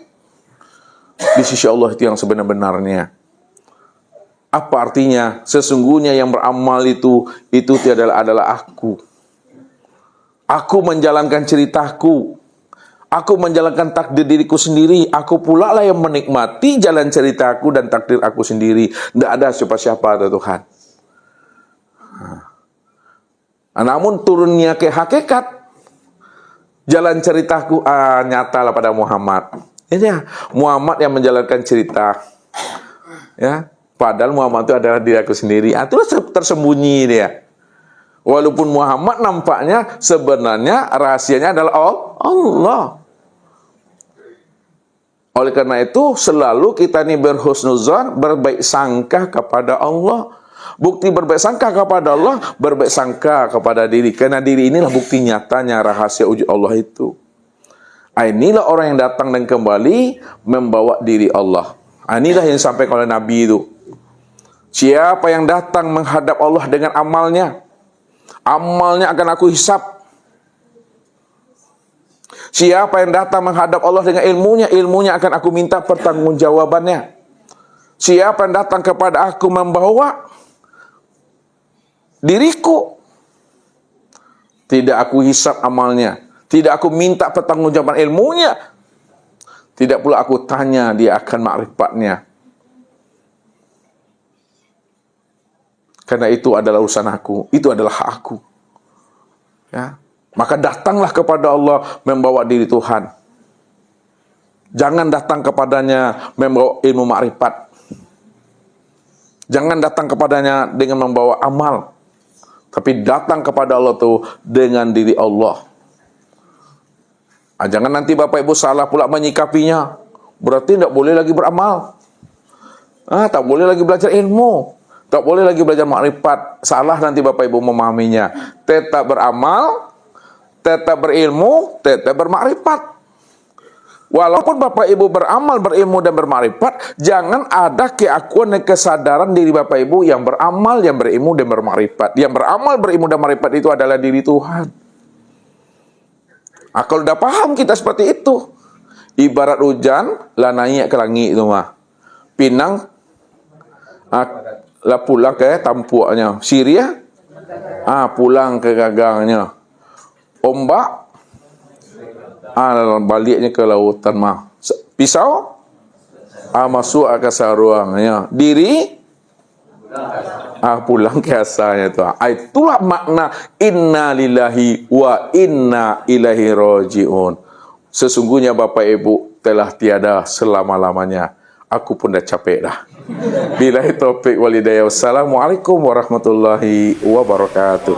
di sisi Allah, itu yang sebenar-benarnya. Apa artinya? Sesungguhnya yang beramal itu adalah aku. Aku menjalankan ceritaku. Aku menjalankan takdir diriku sendiri. Aku pula lah yang menikmati jalan ceritaku dan takdir aku sendiri. Tidak ada siapa-siapa atau Tuhan. Namun turunnya ke hakikat, jalan ceritaku nyatalah pada Muhammad. Ini ya, Muhammad yang menjalankan cerita. Ya, padahal Muhammad itu adalah diri aku sendiri. Itulah tersembunyi dia. Walaupun Muhammad nampaknya sebenarnya rahasianya adalah Allah. Oleh karena itu selalu kita ini berhusnuzan, berbaik sangka kepada Allah. Bukti berbaik sangka kepada Allah, berbaik sangka kepada diri. Karena diri inilah bukti nyatanya rahasia wujud Allah itu. Inilah orang yang datang dan kembali membawa diri Allah. Inilah yang disampaikan oleh Nabi itu. Siapa yang datang menghadap Allah dengan amalnya, amalnya akan aku hisap. Siapa yang datang menghadap Allah dengan ilmunya, ilmunya akan aku minta pertanggungjawabannya. Siapa yang datang kepada aku membawa diriku, tidak aku hisap amalnya, tidak aku minta pertanggungjawaban ilmunya, tidak pula aku tanya dia akan makrifatnya. Karena itu adalah urusan aku, itu adalah hak aku. Ya, maka datanglah kepada Allah membawa diri Tuhan. Jangan datang kepadanya membawa ilmu makrifat. Jangan datang kepadanya dengan membawa amal. Tapi datang kepada Allah itu dengan diri Allah. Jangan nanti Bapak Ibu salah pula menyikapinya. Berarti tidak boleh lagi beramal. Tak boleh lagi belajar ilmu. Tak boleh lagi belajar makrifat. Salah nanti Bapak Ibu memahaminya. Tetap beramal, tetap berilmu, tetap bermakrifat. Walaupun Bapak Ibu beramal, berilmu dan bermakrifat, jangan ada keakuan dan kesadaran diri Bapak Ibu yang beramal, yang berilmu dan bermakrifat. Yang beramal, berilmu dan makrifat itu adalah diri Tuhan. Kalau udah paham kita seperti itu, ibarat hujan lah naik ke langit itu mah. Pinang lah pulang ke tampuaknya. Syria pulang ke gagangnya. Ombak baliknya ke lautan mah. Pisau masuk ke sarungnya. Diri pulang ke asalnya itu. Itulah makna inna lillahi wa inna ilaihi raji'un. Sesungguhnya Bapak Ibu telah tiada selama-lamanya. Aku pun dah capek dah. Billahi taufik wal hidayah. Wassalamualaikum warahmatullahi wabarakatuh.